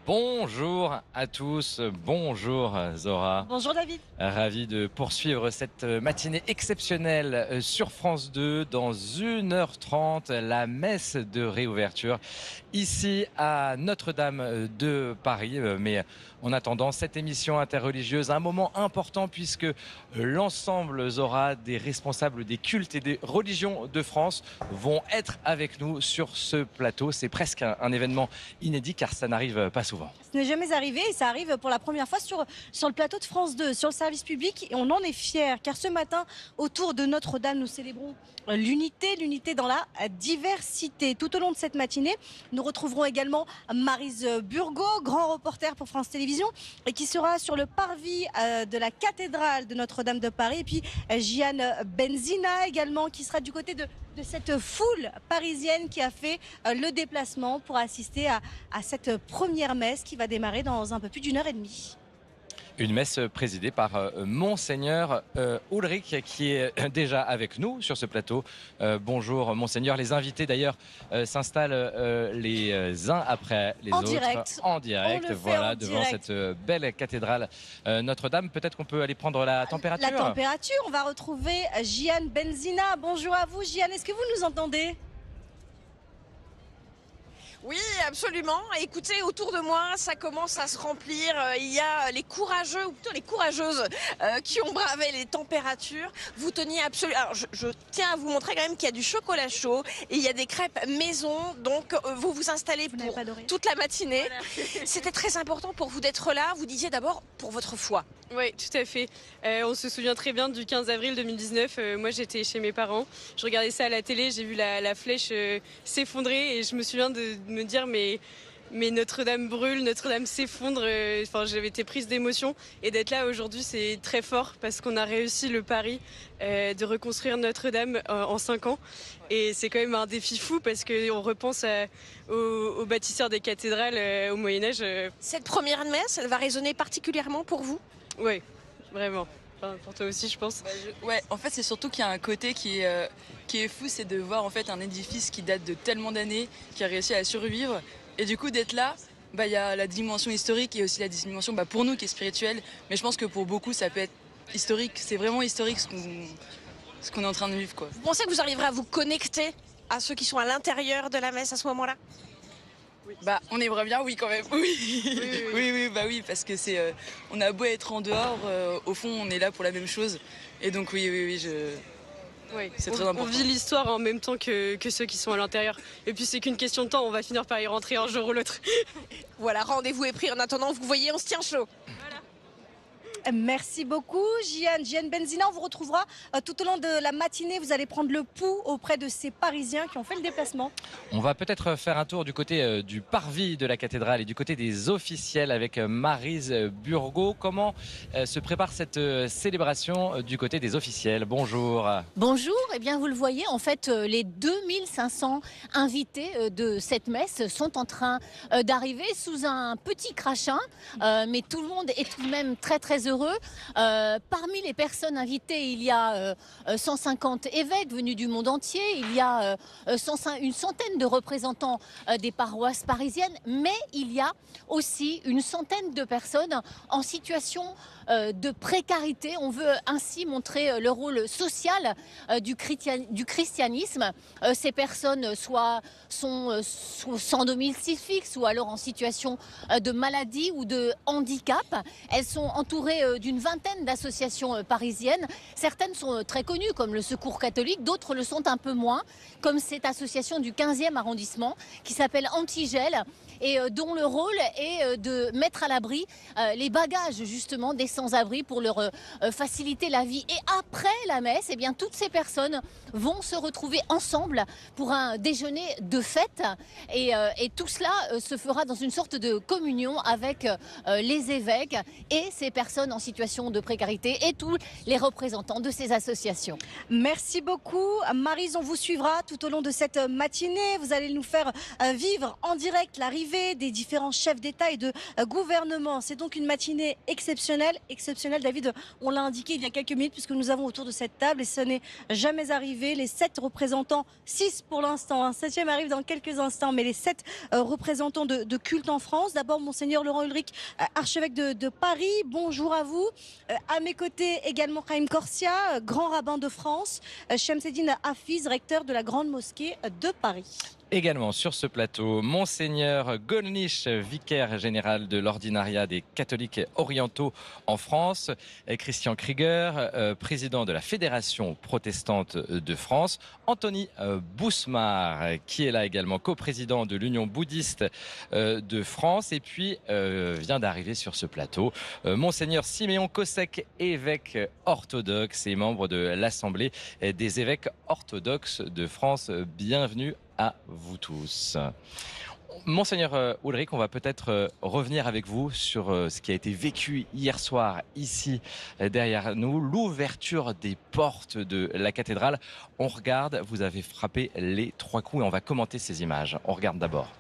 Bonjour à tous, bonjour Zora. Bonjour David. Ravi de poursuivre cette matinée exceptionnelle sur France 2. Dans 1h30, la messe de réouverture ici à Notre-Dame de Paris. Mais en attendant cette émission interreligieuse, un moment important puisque l'ensemble, Zora, des responsables des cultes et des religions de France vont être avec nous sur ce plateau. C'est presque un événement inédit car ça n'arrive pas souvent. Ce n'est jamais arrivé et ça arrive pour la première fois sur le plateau de France 2, sur le service public, et on en est fiers car ce matin, autour de Notre-Dame, nous célébrons l'unité dans la diversité. Tout au long de cette matinée, nous retrouverons également Maryse Burgot, grand reporter pour France Télévisions, et qui sera sur le parvis de la cathédrale de Notre-Dame de Paris, et puis Jian Benzina également, qui sera du côté de cette foule parisienne qui a fait le déplacement pour assister à cette première messe qui va démarrer dans un peu plus d'une heure et demie. Une messe présidée par Monseigneur Ulrich qui est déjà avec nous sur ce plateau. Bonjour Monseigneur. Les invités d'ailleurs s'installent les uns après les autres. En direct. Voilà, devant cette belle cathédrale Notre-Dame. Peut-être qu'on peut aller prendre la température. La température, on va retrouver Jian Benzina. Bonjour à vous Jian, est-ce que vous nous entendez ? Oui, absolument. Écoutez, autour de moi, ça commence à se remplir. Il y a les courageux, ou plutôt les courageuses, qui ont bravé les températures. Vous teniez absolument... Alors, je tiens à vous montrer quand même qu'il y a du chocolat chaud et il y a des crêpes maison. Donc, vous vous installez pour toute la matinée. Voilà. C'était très important pour vous d'être là. Vous disiez d'abord pour votre foi. Oui, tout à fait. On se souvient très bien du 15 avril 2019. Moi, j'étais chez mes parents. Je regardais ça à la télé. J'ai vu la flèche s'effondrer et je me souviens de me dire mais Notre-Dame brûle, Notre-Dame s'effondre. Enfin, j'avais été prise d'émotion et d'être là aujourd'hui, c'est très fort parce qu'on a réussi le pari de reconstruire Notre-Dame en 5 ans. Et c'est quand même un défi fou parce qu'on repense aux bâtisseurs des cathédrales au Moyen-Âge. Cette première messe, elle va résonner particulièrement pour vous ? Oui, vraiment. Enfin, pour toi aussi, je pense. Ouais, en fait, c'est surtout qu'il y a un côté qui est fou, c'est de voir en fait un édifice qui date de tellement d'années, qui a réussi à survivre. Et du coup, d'être là, il y a la dimension historique et aussi la dimension pour nous qui est spirituelle. Mais je pense que pour beaucoup, ça peut être historique. C'est vraiment historique ce qu'on est en train de vivre, quoi. Vous pensez que vous arriverez à vous connecter à ceux qui sont à l'intérieur de la messe à ce moment-là ? Oui. On aimerait bien, oui, quand même. Oui, parce que on a beau être en dehors, au fond, on est là pour la même chose. Et donc, oui, c'est très important. On vit l'histoire en même temps que ceux qui sont à l'intérieur. Et puis, c'est qu'une question de temps, on va finir par y rentrer un jour ou l'autre. Voilà, rendez-vous est pris. En attendant, vous voyez, on se tient chaud. Voilà. Merci beaucoup Jian Benzina. On vous retrouvera tout au long de la matinée. Vous allez prendre le pouls auprès de ces Parisiens qui ont fait le déplacement. On va peut-être faire un tour du côté du parvis de la cathédrale et du côté des officiels avec Maryse Burgot. Comment se prépare cette célébration du côté des officiels ? Bonjour. Bonjour. Eh bien, vous le voyez, en fait, les 2500 invités de cette messe sont en train d'arriver sous un petit crachin. Mais tout le monde est tout de même très, très heureux. Parmi les personnes invitées, il y a 150 évêques venus du monde entier, il y a une centaine de représentants des paroisses parisiennes, mais il y a aussi une centaine de personnes en situation de précarité. On veut ainsi montrer le rôle social du christianisme. Ces personnes sont sans domicile fixe ou alors en situation de maladie ou de handicap. Elles sont entourées d'une vingtaine d'associations parisiennes. Certaines sont très connues comme le Secours catholique, d'autres le sont un peu moins, comme cette association du 15e arrondissement qui s'appelle Antigel et dont le rôle est de mettre à l'abri les bagages justement des sans-abri pour leur faciliter la vie. Et après la messe, eh bien, toutes ces personnes vont se retrouver ensemble pour un déjeuner de fête et tout cela se fera dans une sorte de communion avec les évêques et ces personnes en situation de précarité et tous les représentants de ces associations. Merci beaucoup Maryse, on vous suivra tout au long de cette matinée. Vous allez nous faire vivre en direct l'arrivée des différents chefs d'État et de gouvernement. C'est donc une matinée exceptionnelle exceptionnelle. David, on l'a indiqué il y a quelques minutes puisque nous avons autour de cette table et ce n'est jamais arrivé. Les 7 représentants, 6 pour l'instant, un 7e arrive dans quelques instants, mais les 7 représentants de culte en France. D'abord, Monseigneur Laurent Ulrich, archevêque de Paris, bonjour à vous. À mes côtés également Chaim Corsia, grand rabbin de France, Chemseddine Hafiz, recteur de la Grande Mosquée de Paris. Également sur ce plateau, Monseigneur Golnisch, vicaire général de l'ordinariat des catholiques orientaux en France, Christian Krieger, président de la Fédération protestante de France, Anthony Bousmar, qui est là également, coprésident de l'Union bouddhiste de France, et puis vient d'arriver sur ce plateau, Monseigneur Siméon Kosek, évêque orthodoxe et membre de l'Assemblée des évêques orthodoxes de France. Bienvenue à vous tous. Monseigneur Ulrich, on va peut-être revenir avec vous sur ce qui a été vécu hier soir ici derrière nous, l'ouverture des portes de la cathédrale. On regarde, vous avez frappé les 3 coups et on va commenter ces images. On regarde d'abord.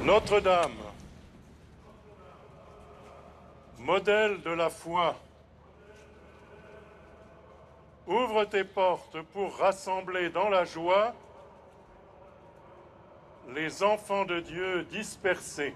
Notre-Dame, modèle de la foi, ouvre tes portes pour rassembler dans la joie les enfants de Dieu dispersés.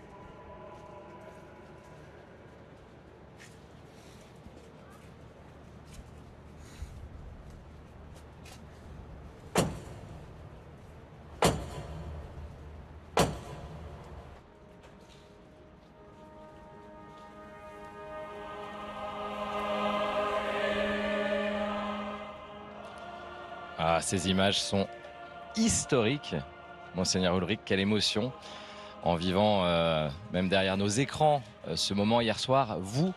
Ah, ces images sont historiques. Monseigneur Ulrich, quelle émotion en vivant, même derrière nos écrans, ce moment hier soir. Vous,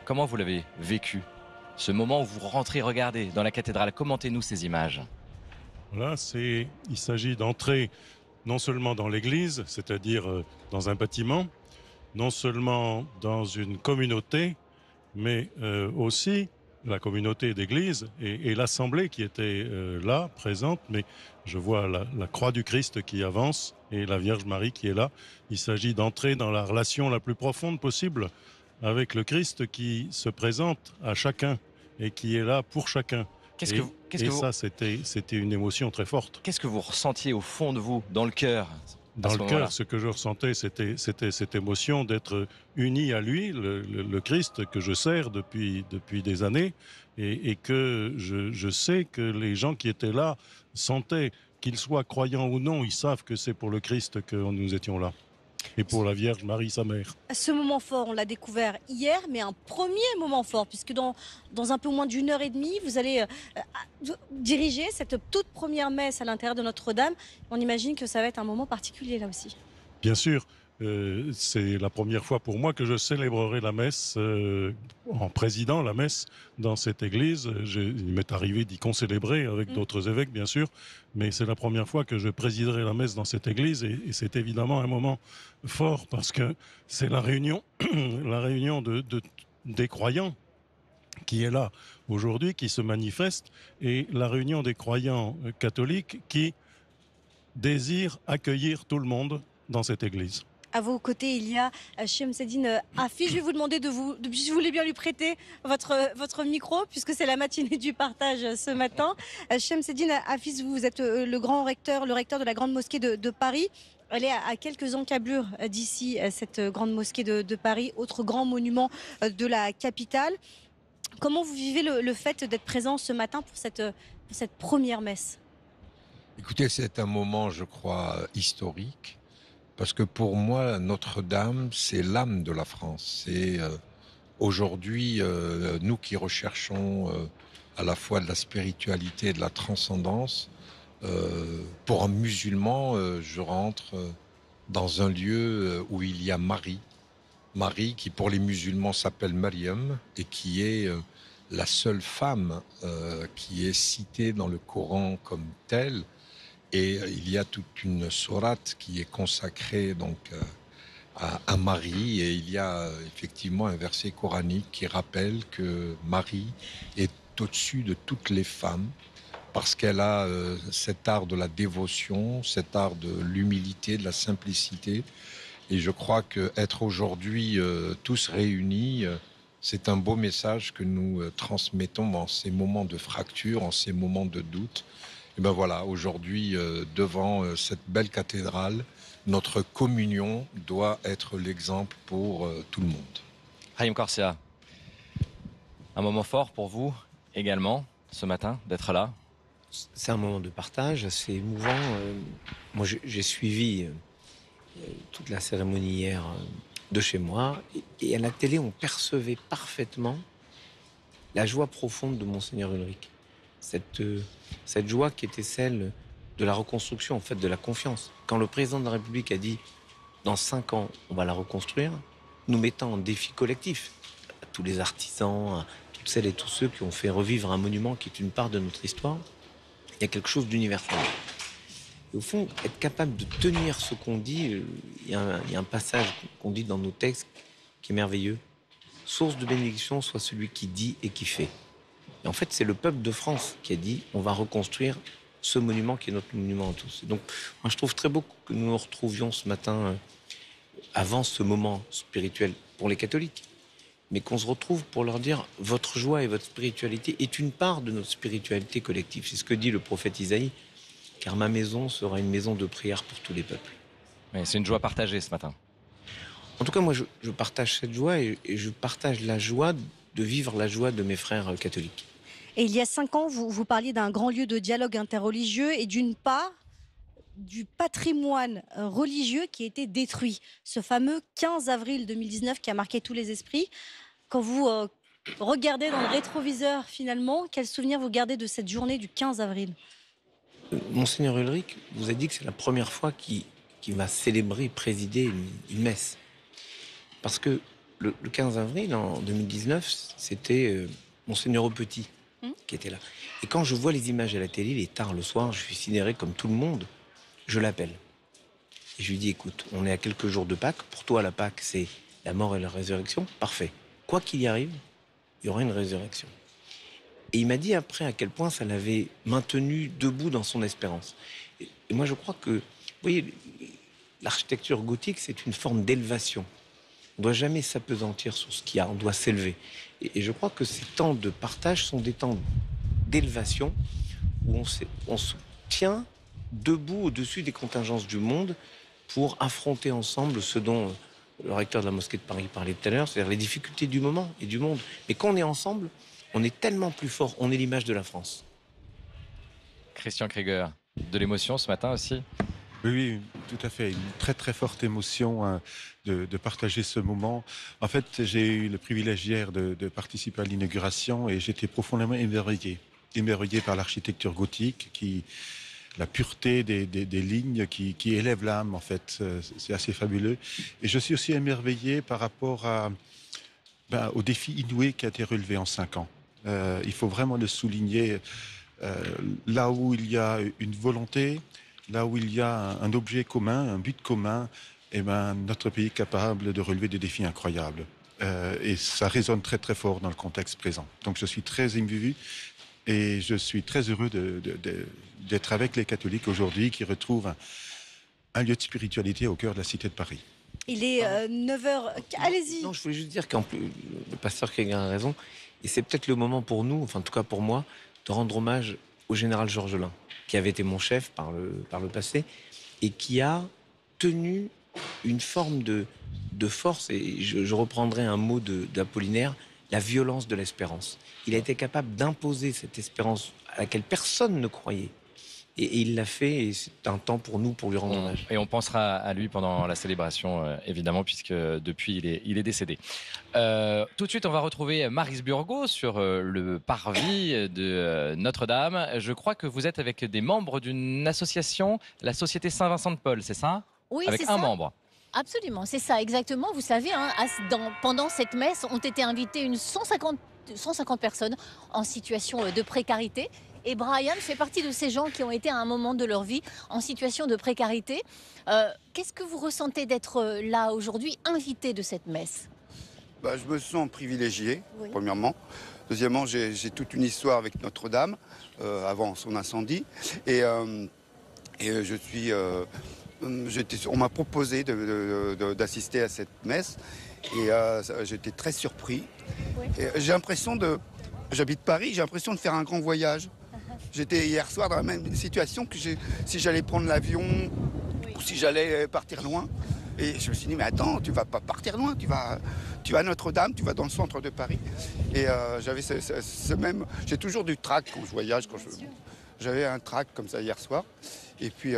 comment vous l'avez vécu? Ce moment où vous rentrez, regardez, dans la cathédrale. Commentez-nous ces images. Voilà, il s'agit d'entrer non seulement dans l'église, c'est-à-dire dans un bâtiment, non seulement dans une communauté, mais aussi la communauté d'église et l'assemblée qui était là, présente, mais je vois la croix du Christ qui avance et la Vierge Marie qui est là. Il s'agit d'entrer dans la relation la plus profonde possible avec le Christ qui se présente à chacun et qui est là pour chacun. Ça, c'était une émotion très forte. Qu'est-ce que vous ressentiez au fond de vous, dans le cœur? Dans le cœur, ce que je ressentais, c'était cette émotion d'être uni à lui, le Christ que je sers depuis des années, et que je sais que les gens qui étaient là sentaient, qu'ils soient croyants ou non, ils savent que c'est pour le Christ que nous étions là. Et pour la Vierge Marie, sa mère. Ce moment fort, on l'a découvert hier, mais un premier moment fort, puisque dans un peu moins d'1 heure et demie, vous allez diriger cette toute première messe à l'intérieur de Notre-Dame. On imagine que ça va être un moment particulier là aussi. Bien sûr, c'est la première fois pour moi que je célébrerai la messe en présidant la messe dans cette église. Il m'est arrivé d'y concélébrer avec d'autres évêques, bien sûr, mais c'est la première fois que je présiderai la messe dans cette église et c'est évidemment un moment fort parce que c'est la réunion, des croyants qui est là aujourd'hui, qui se manifeste, et la réunion des croyants catholiques qui désirent accueillir tout le monde dans cette église. À vos côtés, il y a Chemseddine Hafiz. Je vais vous demander si vous voulez bien lui prêter votre micro, puisque c'est la matinée du partage ce matin. Chemseddine Hafiz, vous êtes le recteur de la Grande Mosquée de Paris. Elle est à quelques encablures d'ici, cette Grande Mosquée de Paris, autre grand monument de la capitale. Comment vous vivez le fait d'être présent ce matin pour cette première messe? Écoutez, c'est un moment, je crois, historique. Parce que pour moi, Notre-Dame, c'est l'âme de la France. C'est aujourd'hui, nous qui recherchons à la fois de la spiritualité et de la transcendance, pour un musulman, je rentre dans un lieu où il y a Marie. Marie qui pour les musulmans s'appelle Mariam et qui est la seule femme qui est citée dans le Coran comme telle. Et il y a toute une sourate qui est consacrée donc à Marie, et il y a effectivement un verset coranique qui rappelle que Marie est au-dessus de toutes les femmes parce qu'elle a cet art de la dévotion, cet art de l'humilité, de la simplicité. Et je crois qu'être aujourd'hui tous réunis, c'est un beau message que nous transmettons en ces moments de fracture, en ces moments de doute. Et ben voilà, aujourd'hui, devant cette belle cathédrale, notre communion doit être l'exemple pour tout le monde. Raïm Corsia, un moment fort pour vous également ce matin d'être là? C'est un moment de partage assez émouvant. Moi, j'ai suivi toute la cérémonie hier de chez moi. Et à la télé, on percevait parfaitement la joie profonde de Monseigneur Ulrich. Cette joie qui était celle de la reconstruction, en fait, de la confiance. Quand le président de la République a dit « dans 5 ans, on va la reconstruire », nous mettant en défi collectif à tous les artisans, à toutes celles et tous ceux qui ont fait revivre un monument qui est une part de notre histoire, il y a quelque chose d'universel. Et au fond, être capable de tenir ce qu'on dit, il y a un passage qu'on dit dans nos textes qui est merveilleux. « Source de bénédiction soit celui qui dit et qui fait ». Et en fait, c'est le peuple de France qui a dit « on va reconstruire ce monument qui est notre monument à tous ». Et donc, moi, je trouve très beau que nous nous retrouvions ce matin avant ce moment spirituel pour les catholiques, mais qu'on se retrouve pour leur dire « votre joie et votre spiritualité est une part de notre spiritualité collective ». C'est ce que dit le prophète Isaïe, « car ma maison sera une maison de prière pour tous les peuples ». C'est une joie partagée ce matin. En tout cas, moi, je partage cette joie et je partage la joie de vivre la joie de mes frères catholiques. Et il y a 5 ans, vous parliez d'un grand lieu de dialogue interreligieux et d'une part du patrimoine religieux qui a été détruit. Ce fameux 15 avril 2019 qui a marqué tous les esprits. Quand vous regardez dans le rétroviseur finalement, quel souvenir vous gardez de cette journée du 15 avril? Monseigneur Ulrich vous a dit que c'est la première fois qu'il va célébrer, présider une messe. Parce que le 15 avril en 2019, c'était Monseigneur Petit qui était là. Et quand je vois les images à la télé, il est tard le soir, je suis sidéré comme tout le monde, je l'appelle. Et je lui dis, écoute, on est à quelques jours de Pâques, pour toi la Pâques c'est la mort et la résurrection, parfait. Quoi qu'il y arrive, il y aura une résurrection. Et il m'a dit après à quel point ça l'avait maintenu debout dans son espérance. Et moi je crois que, vous voyez, l'architecture gothique c'est une forme d'élévation. On ne doit jamais s'apesantir sur ce qu'il y a, on doit s'élever. Et je crois que ces temps de partage sont des temps d'élévation où on se tient debout au-dessus des contingences du monde pour affronter ensemble ce dont le recteur de la mosquée de Paris parlait tout à l'heure, c'est-à-dire les difficultés du moment et du monde. Mais quand on est ensemble, on est tellement plus fort, on est l'image de la France. Christian Krieger, de l'émotion ce matin aussi? Oui, tout à fait. Une très très forte émotion de partager ce moment. En fait, j'ai eu le privilège hier de participer à l'inauguration et j'étais profondément émerveillé par l'architecture gothique, la pureté des lignes qui élève l'âme, en fait. C'est assez fabuleux. Et je suis aussi émerveillé par rapport au défi inouï qui a été relevé en 5 ans. Il faut vraiment le souligner. Là où il y a une volonté, là où il y a un objet commun, un but commun, notre pays est capable de relever des défis incroyables. Et ça résonne très très fort dans le contexte présent. Donc je suis très ému et je suis très heureux d'être avec les catholiques aujourd'hui qui retrouvent un lieu de spiritualité au cœur de la cité de Paris. Il est 9h. Allez-y. Non, je voulais juste dire qu'en plus, le pasteur Krieger a raison. Et c'est peut-être le moment pour nous, enfin en tout cas pour moi, de rendre hommage au général Georges Lain, qui avait été mon chef par le passé, et qui a tenu une forme de force, et je reprendrai un mot d'Apollinaire, la violence de l'espérance. Il a été capable d'imposer cette espérance à laquelle personne ne croyait. Et il l'a fait, et c'est un temps pour nous pour lui rendre hommage. Et on pensera à lui pendant la célébration, évidemment, puisque depuis, il est décédé. Tout de suite, on va retrouver Maryse Burgot sur le parvis de Notre-Dame. Je crois que vous êtes avec des membres d'une association, la Société Saint-Vincent de Paul, c'est ça? Oui, avec c'est un ça. membre. Absolument, c'est ça, exactement. Vous savez, pendant cette messe, ont été invités une 150 150 personnes en situation de précarité. Et Brian fait partie de ces gens qui ont été à un moment de leur vie en situation de précarité. Qu'est-ce que vous ressentez d'être là aujourd'hui, invité de cette messe? Je me sens privilégié, Oui. premièrement. Deuxièmement, j'ai toute une histoire avec Notre-Dame, avant son incendie. Et je suis... on m'a proposé d'assister à cette messe. Et j'étais très surpris. Oui. Et j'ai l'impression de... J'habite Paris, j'ai l'impression de faire un grand voyage. J'étais hier soir dans la même situation que si j'allais prendre l'avion ou si j'allais partir loin. Et je me suis dit, mais attends, tu vas pas partir loin, tu vas à Notre-Dame, tu vas dans le centre de Paris. Et j'avais ce même... J'ai toujours du trac quand je voyage. J'avais un trac comme ça hier soir. Et puis...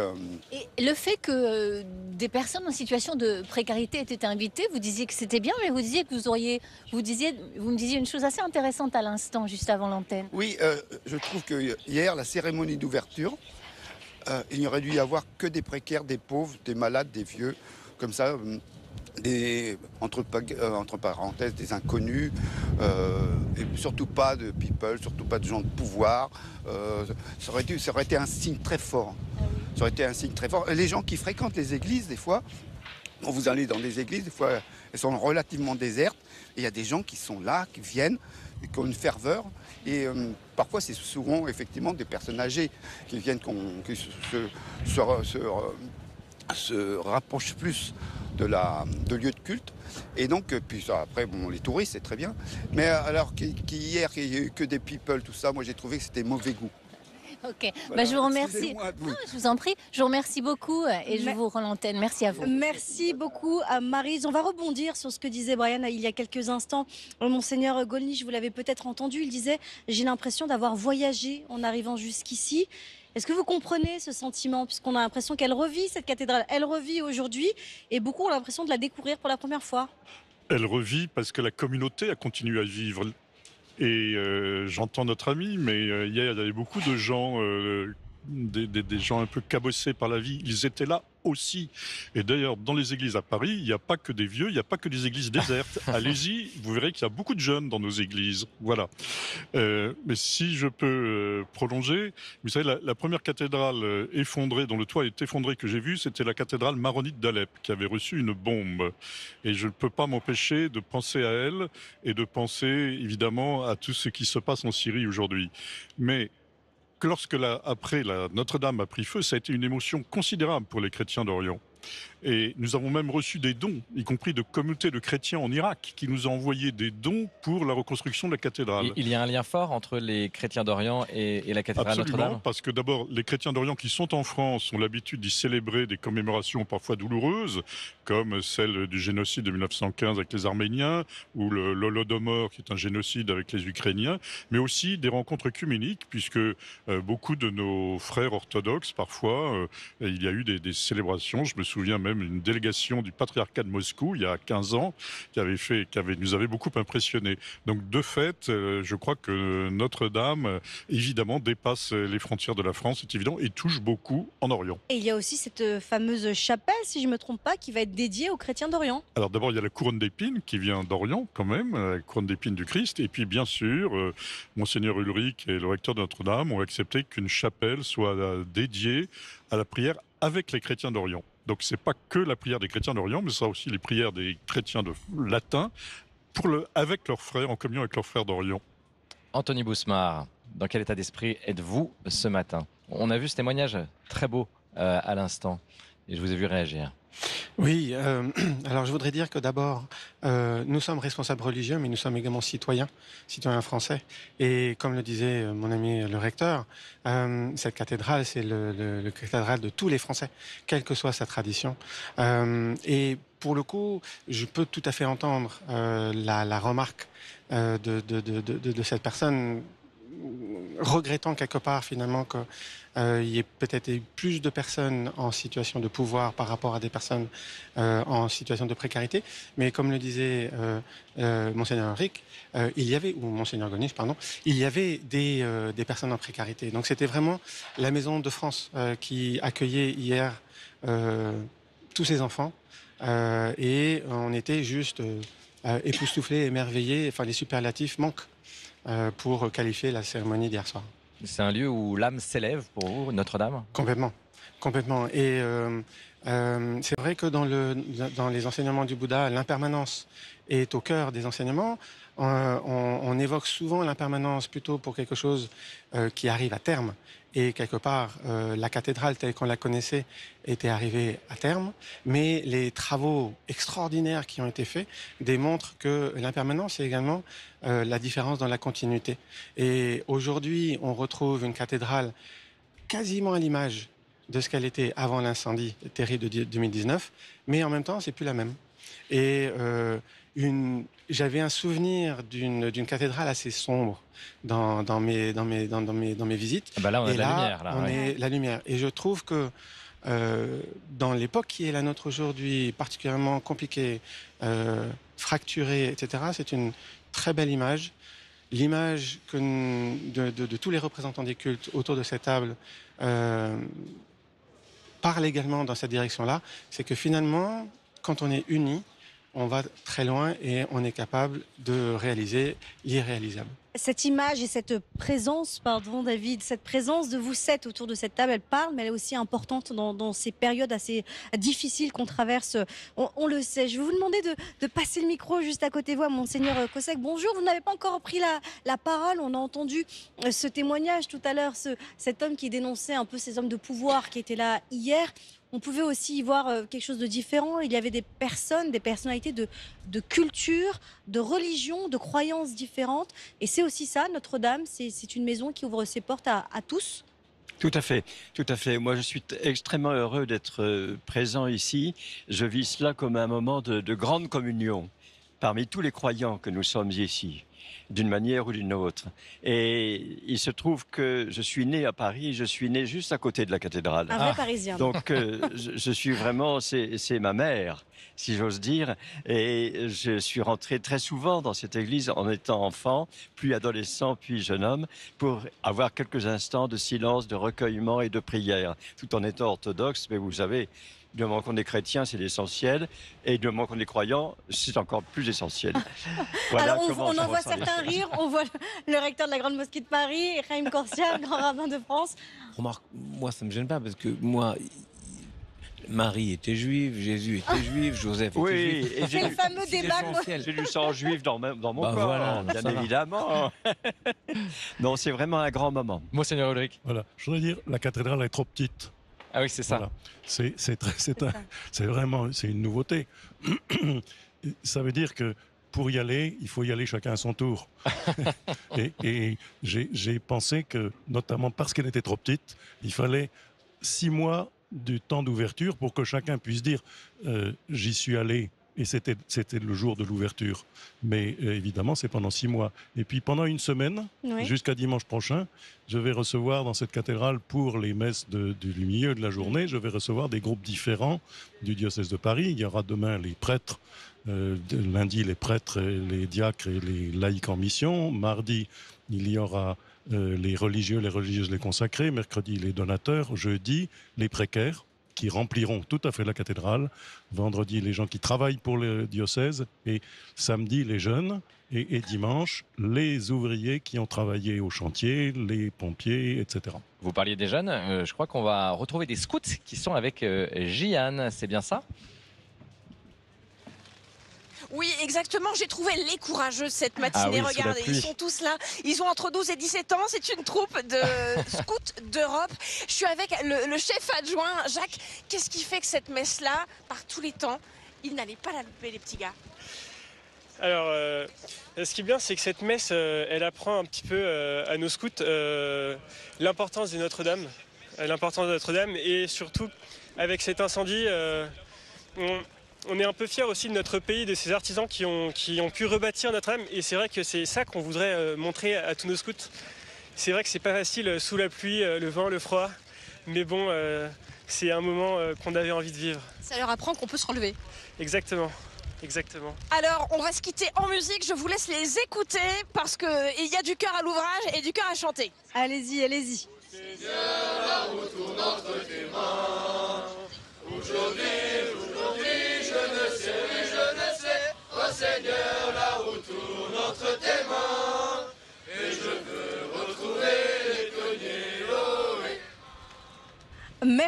Et le fait que des personnes en situation de précarité étaient invitées, vous disiez que c'était bien, mais vous disiez que vous me disiez une chose assez intéressante à l'instant, juste avant l'antenne. Oui, je trouve que hier, la cérémonie d'ouverture, il n'y aurait dû y avoir que des précaires, des pauvres, des malades, des vieux, comme ça, entre parenthèses, des inconnus, et surtout pas de people, surtout pas de gens de pouvoir. Ça aurait été un signe très fort. Ça aurait été un signe très fort. Les gens qui fréquentent les églises, des fois, quand vous allez dans des églises, des fois, elles sont relativement désertes. Et il y a des gens qui sont là, qui viennent, et qui ont une ferveur. Et parfois, c'est souvent, effectivement, des personnes âgées qui viennent, qui se rapprochent plus de lieux de culte. Et donc, puis ça, après, bon, les touristes, c'est très bien. Mais alors qu'hier, il n'y a eu que des people, tout ça, moi, j'ai trouvé que c'était mauvais goût. Ok, Voilà, je vous remercie. oui. Je vous en prie, je vous remercie beaucoup et je vous rends l'antenne. Merci à vous. Merci beaucoup à Maryse. On va rebondir sur ce que disait Brian il y a quelques instants. Monseigneur Gollnisch, vous l'avez peut-être entendu, il disait « J'ai l'impression d'avoir voyagé en arrivant jusqu'ici ». Est-ce que vous comprenez ce sentiment, puisqu'on a l'impression qu'elle revit, cette cathédrale, elle revit aujourd'hui, et beaucoup ont l'impression de la découvrir pour la première fois? Elle revit parce que la communauté a continué à vivre. Et j'entends notre ami, mais hier, il y avait beaucoup de gens, des gens un peu cabossés par la vie. Ils étaient là aussi. Et d'ailleurs, dans les églises à Paris, il n'y a pas que des vieux, il n'y a pas que des églises désertes. Allez-y, vous verrez qu'il y a beaucoup de jeunes dans nos églises. Voilà. Mais si je peux prolonger, vous savez, la première cathédrale effondrée, dont le toit est effondré, que j'ai vue, c'était la cathédrale maronite d'Alep, qui avait reçu une bombe. Et je ne peux pas m'empêcher de penser à elle et de penser, évidemment, à tout ce qui se passe en Syrie aujourd'hui. Mais lorsque après Notre-Dame a pris feu, ça a été une émotion considérable pour les chrétiens d'Orient. Et nous avons même reçu des dons, y compris de communautés de chrétiens en Irak, qui nous ont envoyé des dons pour la reconstruction de la cathédrale. Il y a un lien fort entre les chrétiens d'Orient et la cathédrale Notre-Dame? Absolument, parce que d'abord, les chrétiens d'Orient qui sont en France ont l'habitude d'y célébrer des commémorations parfois douloureuses, comme celle du génocide de 1915 avec les Arméniens, ou l'Holodomor, qui est un génocide avec les Ukrainiens, mais aussi des rencontres œcuméniques, puisque beaucoup de nos frères orthodoxes, parfois, il y a eu des célébrations. Je me souviens même d'une délégation du patriarcat de Moscou, il y a 15 ans, qui nous avait beaucoup impressionnés. Donc, de fait, je crois que Notre-Dame, évidemment, dépasse les frontières de la France, c'est évident, et touche beaucoup en Orient. Et il y a aussi cette fameuse chapelle, si je ne me trompe pas, qui va être dédiée aux chrétiens d'Orient. Alors d'abord, il y a la couronne d'épines qui vient d'Orient quand même, la couronne d'épines du Christ. Et puis bien sûr, Monseigneur Ulrich et le recteur de Notre-Dame ont accepté qu'une chapelle soit dédiée à la prière avec les chrétiens d'Orient. Donc c'est pas que la prière des chrétiens d'Orient, mais ça aussi les prières des chrétiens latins avec leurs frères, en communion avec leurs frères d'Orient. Anthony Bousmar, dans quel état d'esprit êtes-vous ce matin? On a vu ce témoignage très beau à l'instant et je vous ai vu réagir. Oui, alors je voudrais dire que d'abord, nous sommes responsables religieux, mais nous sommes également citoyens français. Et comme le disait mon ami le recteur, cette cathédrale, c'est le cathédrale de tous les Français, quelle que soit sa tradition. Et pour le coup, je peux tout à fait entendre la remarque de cette personne, regrettant quelque part finalement qu'il y ait peut-être plus de personnes en situation de pouvoir par rapport à des personnes en situation de précarité. Mais comme le disait Monseigneur Ulrich, ou Monseigneur Gollnisch, pardon, il y avait des personnes en précarité. Donc c'était vraiment la Maison de France qui accueillait hier tous ces enfants et on était juste époustouflés, émerveillés, enfin les superlatifs manquent. pour qualifier la cérémonie d'hier soir. C'est un lieu où l'âme s'élève pour vous, Notre-Dame? Complètement, complètement. Et c'est vrai que dans les enseignements du Bouddha, l'impermanence est au cœur des enseignements. On évoque souvent l'impermanence plutôt pour quelque chose qui arrive à terme. Et quelque part, la cathédrale telle qu'on la connaissait était arrivée à terme. Mais les travaux extraordinaires qui ont été faits démontrent que l'impermanence est également la différence dans la continuité. Et aujourd'hui, on retrouve une cathédrale quasiment à l'image de ce qu'elle était avant l'incendie terrible de 2019, mais en même temps, c'est plus la même. Et j'avais un souvenir d'une cathédrale assez sombre dans mes visites. Ah bah là, on a et de la lumière. Là, on est la lumière. Et je trouve que dans l'époque qui est la nôtre aujourd'hui, particulièrement compliquée, fracturée, etc., c'est une très belle image. L'image de tous les représentants des cultes autour de cette table parle également dans cette direction-là. C'est que finalement, quand on est unis, on va très loin et on est capable de réaliser l'irréalisable. Cette image et cette présence, pardon David, cette présence de vous sept autour de cette table, elle parle, mais elle est aussi importante dans ces périodes assez difficiles qu'on traverse. On le sait. Je vais vous demander de passer le micro juste à côté de vous, Monseigneur Cossec. Bonjour, vous n'avez pas encore pris la parole. On a entendu ce témoignage tout à l'heure, cet homme qui dénonçait un peu ces hommes de pouvoir qui étaient là hier. On pouvait aussi y voir quelque chose de différent. Il y avait des personnes, des personnalités de culture, de religion, de croyances différentes. Et c'est aussi ça, Notre-Dame, c'est une maison qui ouvre ses portes à tous. Tout à fait, tout à fait. Moi, je suis extrêmement heureux d'être présent ici. Je vis cela comme un moment de grande communion parmi tous les croyants que nous sommes ici, d'une manière ou d'une autre. Et il se trouve que je suis né à Paris, je suis né juste à côté de la cathédrale. Un vrai Parisien. Donc, je suis vraiment, c'est ma mère, si j'ose dire. Et je suis rentré très souvent dans cette église en étant enfant, puis adolescent, puis jeune homme, pour avoir quelques instants de silence, de recueillement et de prière, tout en étant orthodoxe. Mais vous savez, du moment qu'on est chrétien, c'est l'essentiel. Et du moment qu'on est croyant, c'est encore plus essentiel. Voilà. Alors on en voit certains rire. On voit le recteur de la Grande Mosquée de Paris, Raïm Corsia, grand rabbin de France. Remarque, moi ça ne me gêne pas parce que moi, Marie était juive, Jésus était juif, Joseph était juif. C'est le fameux débat. J'ai du sang juif dans mon corps, voilà, bien évidemment. Non, c'est vraiment un grand moment. Monseigneur Ulrich. Voilà, je voudrais dire, la cathédrale est trop petite. Ah oui, c'est ça. Voilà. C'est vraiment une nouveauté. Ça veut dire que pour y aller, il faut y aller chacun à son tour. et j'ai pensé que, notamment parce qu'elle était trop petite, il fallait 6 mois du temps d'ouverture pour que chacun puisse dire j'y suis allé. Et c'était le jour de l'ouverture. Mais évidemment, c'est pendant 6 mois. Et puis pendant une semaine, oui, jusqu'à dimanche prochain, je vais recevoir dans cette cathédrale, pour les messes du milieu de la journée, je vais recevoir des groupes différents du diocèse de Paris. Il y aura demain les prêtres, lundi les prêtres, les diacres et les laïcs en mission. Mardi, il y aura les religieux, les religieuses, les consacrés. Mercredi, les donateurs. Jeudi, les précaires, qui rempliront tout à fait la cathédrale. Vendredi, les gens qui travaillent pour le diocèse. Et samedi, les jeunes. Et dimanche, les ouvriers qui ont travaillé au chantier, les pompiers, etc. Vous parliez des jeunes. Je crois qu'on va retrouver des scouts qui sont avec Jeanne. C'est bien ça ? Oui, exactement. J'ai trouvé les courageux cette matinée. Ah oui, regardez, ils sont tous là. Ils ont entre 12 et 17 ans. C'est une troupe de scouts d'Europe. Je suis avec le chef adjoint, Jacques. Qu'est-ce qui fait que cette messe-là, par tous les temps, il n'allait pas la louper, les petits gars? Alors, ce qui est bien, c'est que cette messe, elle apprend un petit peu à nos scouts l'importance de Notre-Dame. Et surtout, avec cet incendie, on est un peu fiers aussi de notre pays, de ces artisans qui ont pu rebâtir Notre-Dame. Et c'est vrai que c'est ça qu'on voudrait montrer à tous nos scouts. C'est vrai que c'est pas facile sous la pluie, le vent, le froid. Mais bon, c'est un moment qu'on avait envie de vivre. Ça leur apprend qu'on peut se relever. Exactement. Exactement. Alors, on va se quitter en musique. Je vous laisse les écouter parce qu'il y a du cœur à l'ouvrage et du cœur à chanter. Allez-y, allez-y. Seigneur, la roue tourne entre tes mains. Aujourd'hui, je ne sais. Oh Seigneur, la roue tourne entre tes mains. Et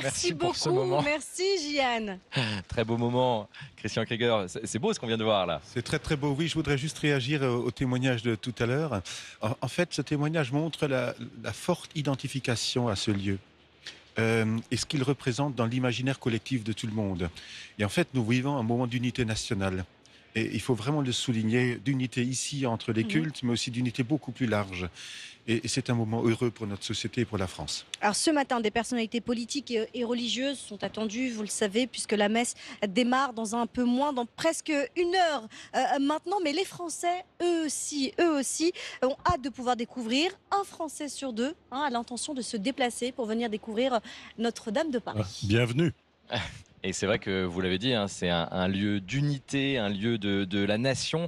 Merci pour ce beaucoup, moment. merci Jeanne. Très beau moment, Christian Krieger. C'est beau ce qu'on vient de voir là. C'est très très beau. Oui, je voudrais juste réagir au témoignage de tout à l'heure. En fait, ce témoignage montre la forte identification à ce lieu. Et ce qu'il représente dans l'imaginaire collectif de tout le monde. Et en fait, nous vivons un moment d'unité nationale. Et il faut vraiment le souligner, d'unité ici entre les cultes, mais aussi d'unité beaucoup plus large. Et c'est un moment heureux pour notre société et pour la France. Alors ce matin, des personnalités politiques et religieuses sont attendues, vous le savez, puisque la messe démarre dans presque une heure maintenant. Mais les Français, eux aussi, ont hâte de pouvoir découvrir. Un Français sur deux a l'intention de se déplacer pour venir découvrir Notre-Dame de Paris. Bienvenue. Et c'est vrai que vous l'avez dit, hein, c'est un lieu d'unité, un lieu de la nation.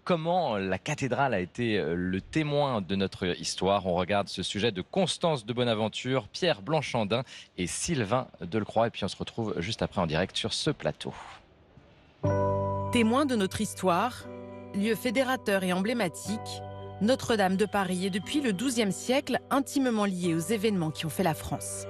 Comment la cathédrale a été le témoin de notre histoire? On regarde ce sujet de Constance de Bonaventure, Pierre Blanchardin et Sylvain Delcroix. Et puis on se retrouve juste après en direct sur ce plateau. Témoin de notre histoire, lieu fédérateur et emblématique, Notre-Dame de Paris est depuis le XIIe siècle intimement liée aux événements qui ont fait la France.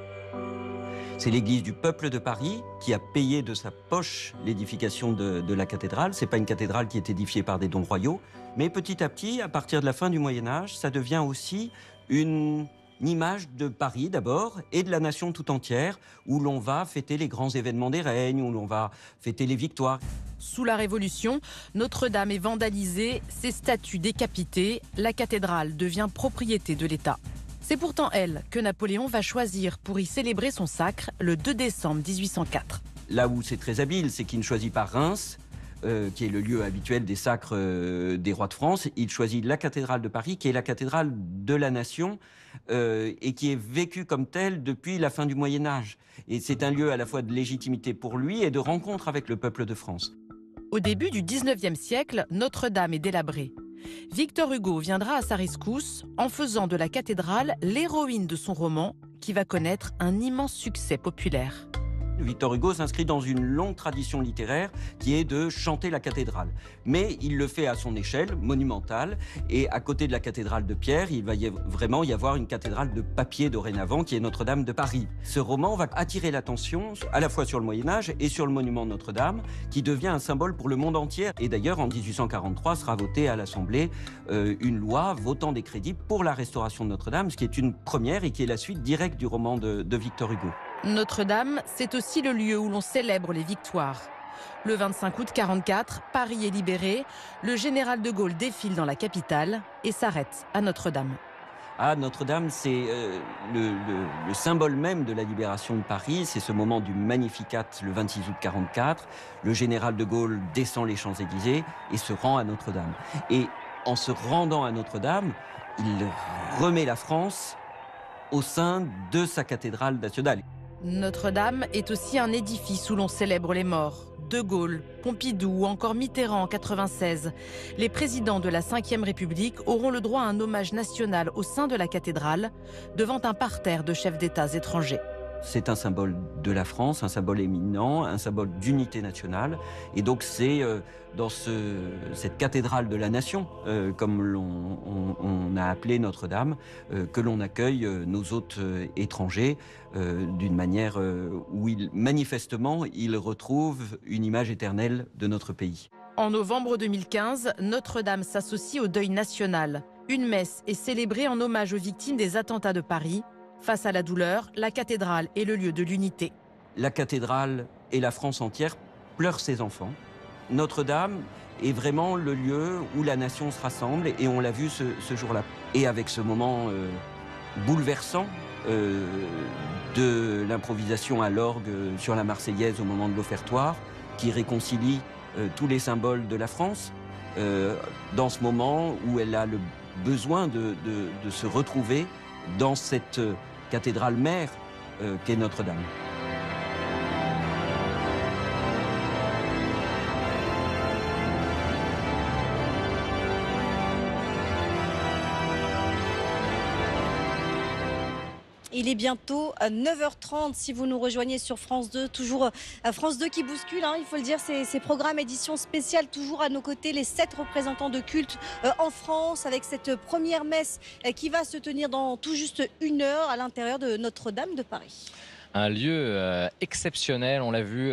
C'est l'église du peuple de Paris qui a payé de sa poche l'édification de la cathédrale. Ce n'est pas une cathédrale qui est édifiée par des dons royaux, mais petit à petit, à partir de la fin du Moyen-Âge, ça devient aussi une image de Paris d'abord et de la nation tout entière, où l'on va fêter les grands événements des règnes, où l'on va fêter les victoires. Sous la Révolution, Notre-Dame est vandalisée, ses statues décapitées, la cathédrale devient propriété de l'État. C'est pourtant elle que Napoléon va choisir pour y célébrer son sacre le 2 décembre 1804. Là où c'est très habile, c'est qu'il ne choisit pas Reims, qui est le lieu habituel des sacres des rois de France. Il choisit la cathédrale de Paris, qui est la cathédrale de la nation et qui est vécue comme telle depuis la fin du Moyen-Âge. Et c'est un lieu à la fois de légitimité pour lui et de rencontre avec le peuple de France. Au début du 19e siècle, Notre-Dame est délabrée. Victor Hugo viendra à sa rescousse en faisant de la cathédrale l'héroïne de son roman qui va connaître un immense succès populaire. Victor Hugo s'inscrit dans une longue tradition littéraire qui est de chanter la cathédrale. Mais il le fait à son échelle, monumentale, et à côté de la cathédrale de pierre, il va vraiment y avoir une cathédrale de papier dorénavant qui est Notre-Dame de Paris. Ce roman va attirer l'attention à la fois sur le Moyen-Âge et sur le monument de Notre-Dame, qui devient un symbole pour le monde entier. Et d'ailleurs, en 1843, sera votée à l'Assemblée une loi votant des crédits pour la restauration de Notre-Dame, ce qui est une première et qui est la suite directe du roman de Victor Hugo. Notre-Dame, c'est aussi le lieu où l'on célèbre les victoires. Le 25 août 1944, Paris est libéré, le général de Gaulle défile dans la capitale et s'arrête à Notre-Dame. Ah, Notre-Dame, c'est le symbole même de la libération de Paris. C'est ce moment du Magnificat le 26 août 1944. Le général de Gaulle descend les Champs-Élysées et se rend à Notre-Dame. Et en se rendant à Notre-Dame, il remet la France au sein de sa cathédrale nationale. Notre-Dame est aussi un édifice où l'on célèbre les morts. De Gaulle, Pompidou ou encore Mitterrand en 1996. Les présidents de la Ve République auront le droit à un hommage national au sein de la cathédrale, devant un parterre de chefs d'État étrangers. C'est un symbole de la France, un symbole éminent, un symbole d'unité nationale. Et donc c'est dans cette cathédrale de la nation, comme on a appelé Notre-Dame, que l'on accueille nos hôtes étrangers d'une manière où manifestement ils retrouvent une image éternelle de notre pays. En novembre 2015, Notre-Dame s'associe au deuil national. Une messe est célébrée en hommage aux victimes des attentats de Paris. Face à la douleur, la cathédrale est le lieu de l'unité. La cathédrale et la France entière pleurent ses enfants. Notre-Dame est vraiment le lieu où la nation se rassemble et on l'a vu ce jour-là. Et avec ce moment bouleversant de l'improvisation à l'orgue sur la Marseillaise au moment de l'offertoire, qui réconcilie tous les symboles de la France, dans ce moment où elle a le besoin de se retrouver dans cette cathédrale mère qu'est Notre-Dame. Il est bientôt 9h30 si vous nous rejoignez sur France 2, toujours France 2 qui bouscule, hein, il faut le dire, ces programmes édition spéciale, toujours à nos côtés les 7 représentants de culte en France, avec cette première messe qui va se tenir dans tout juste 1 heure à l'intérieur de Notre-Dame de Paris. Un lieu exceptionnel, on l'a vu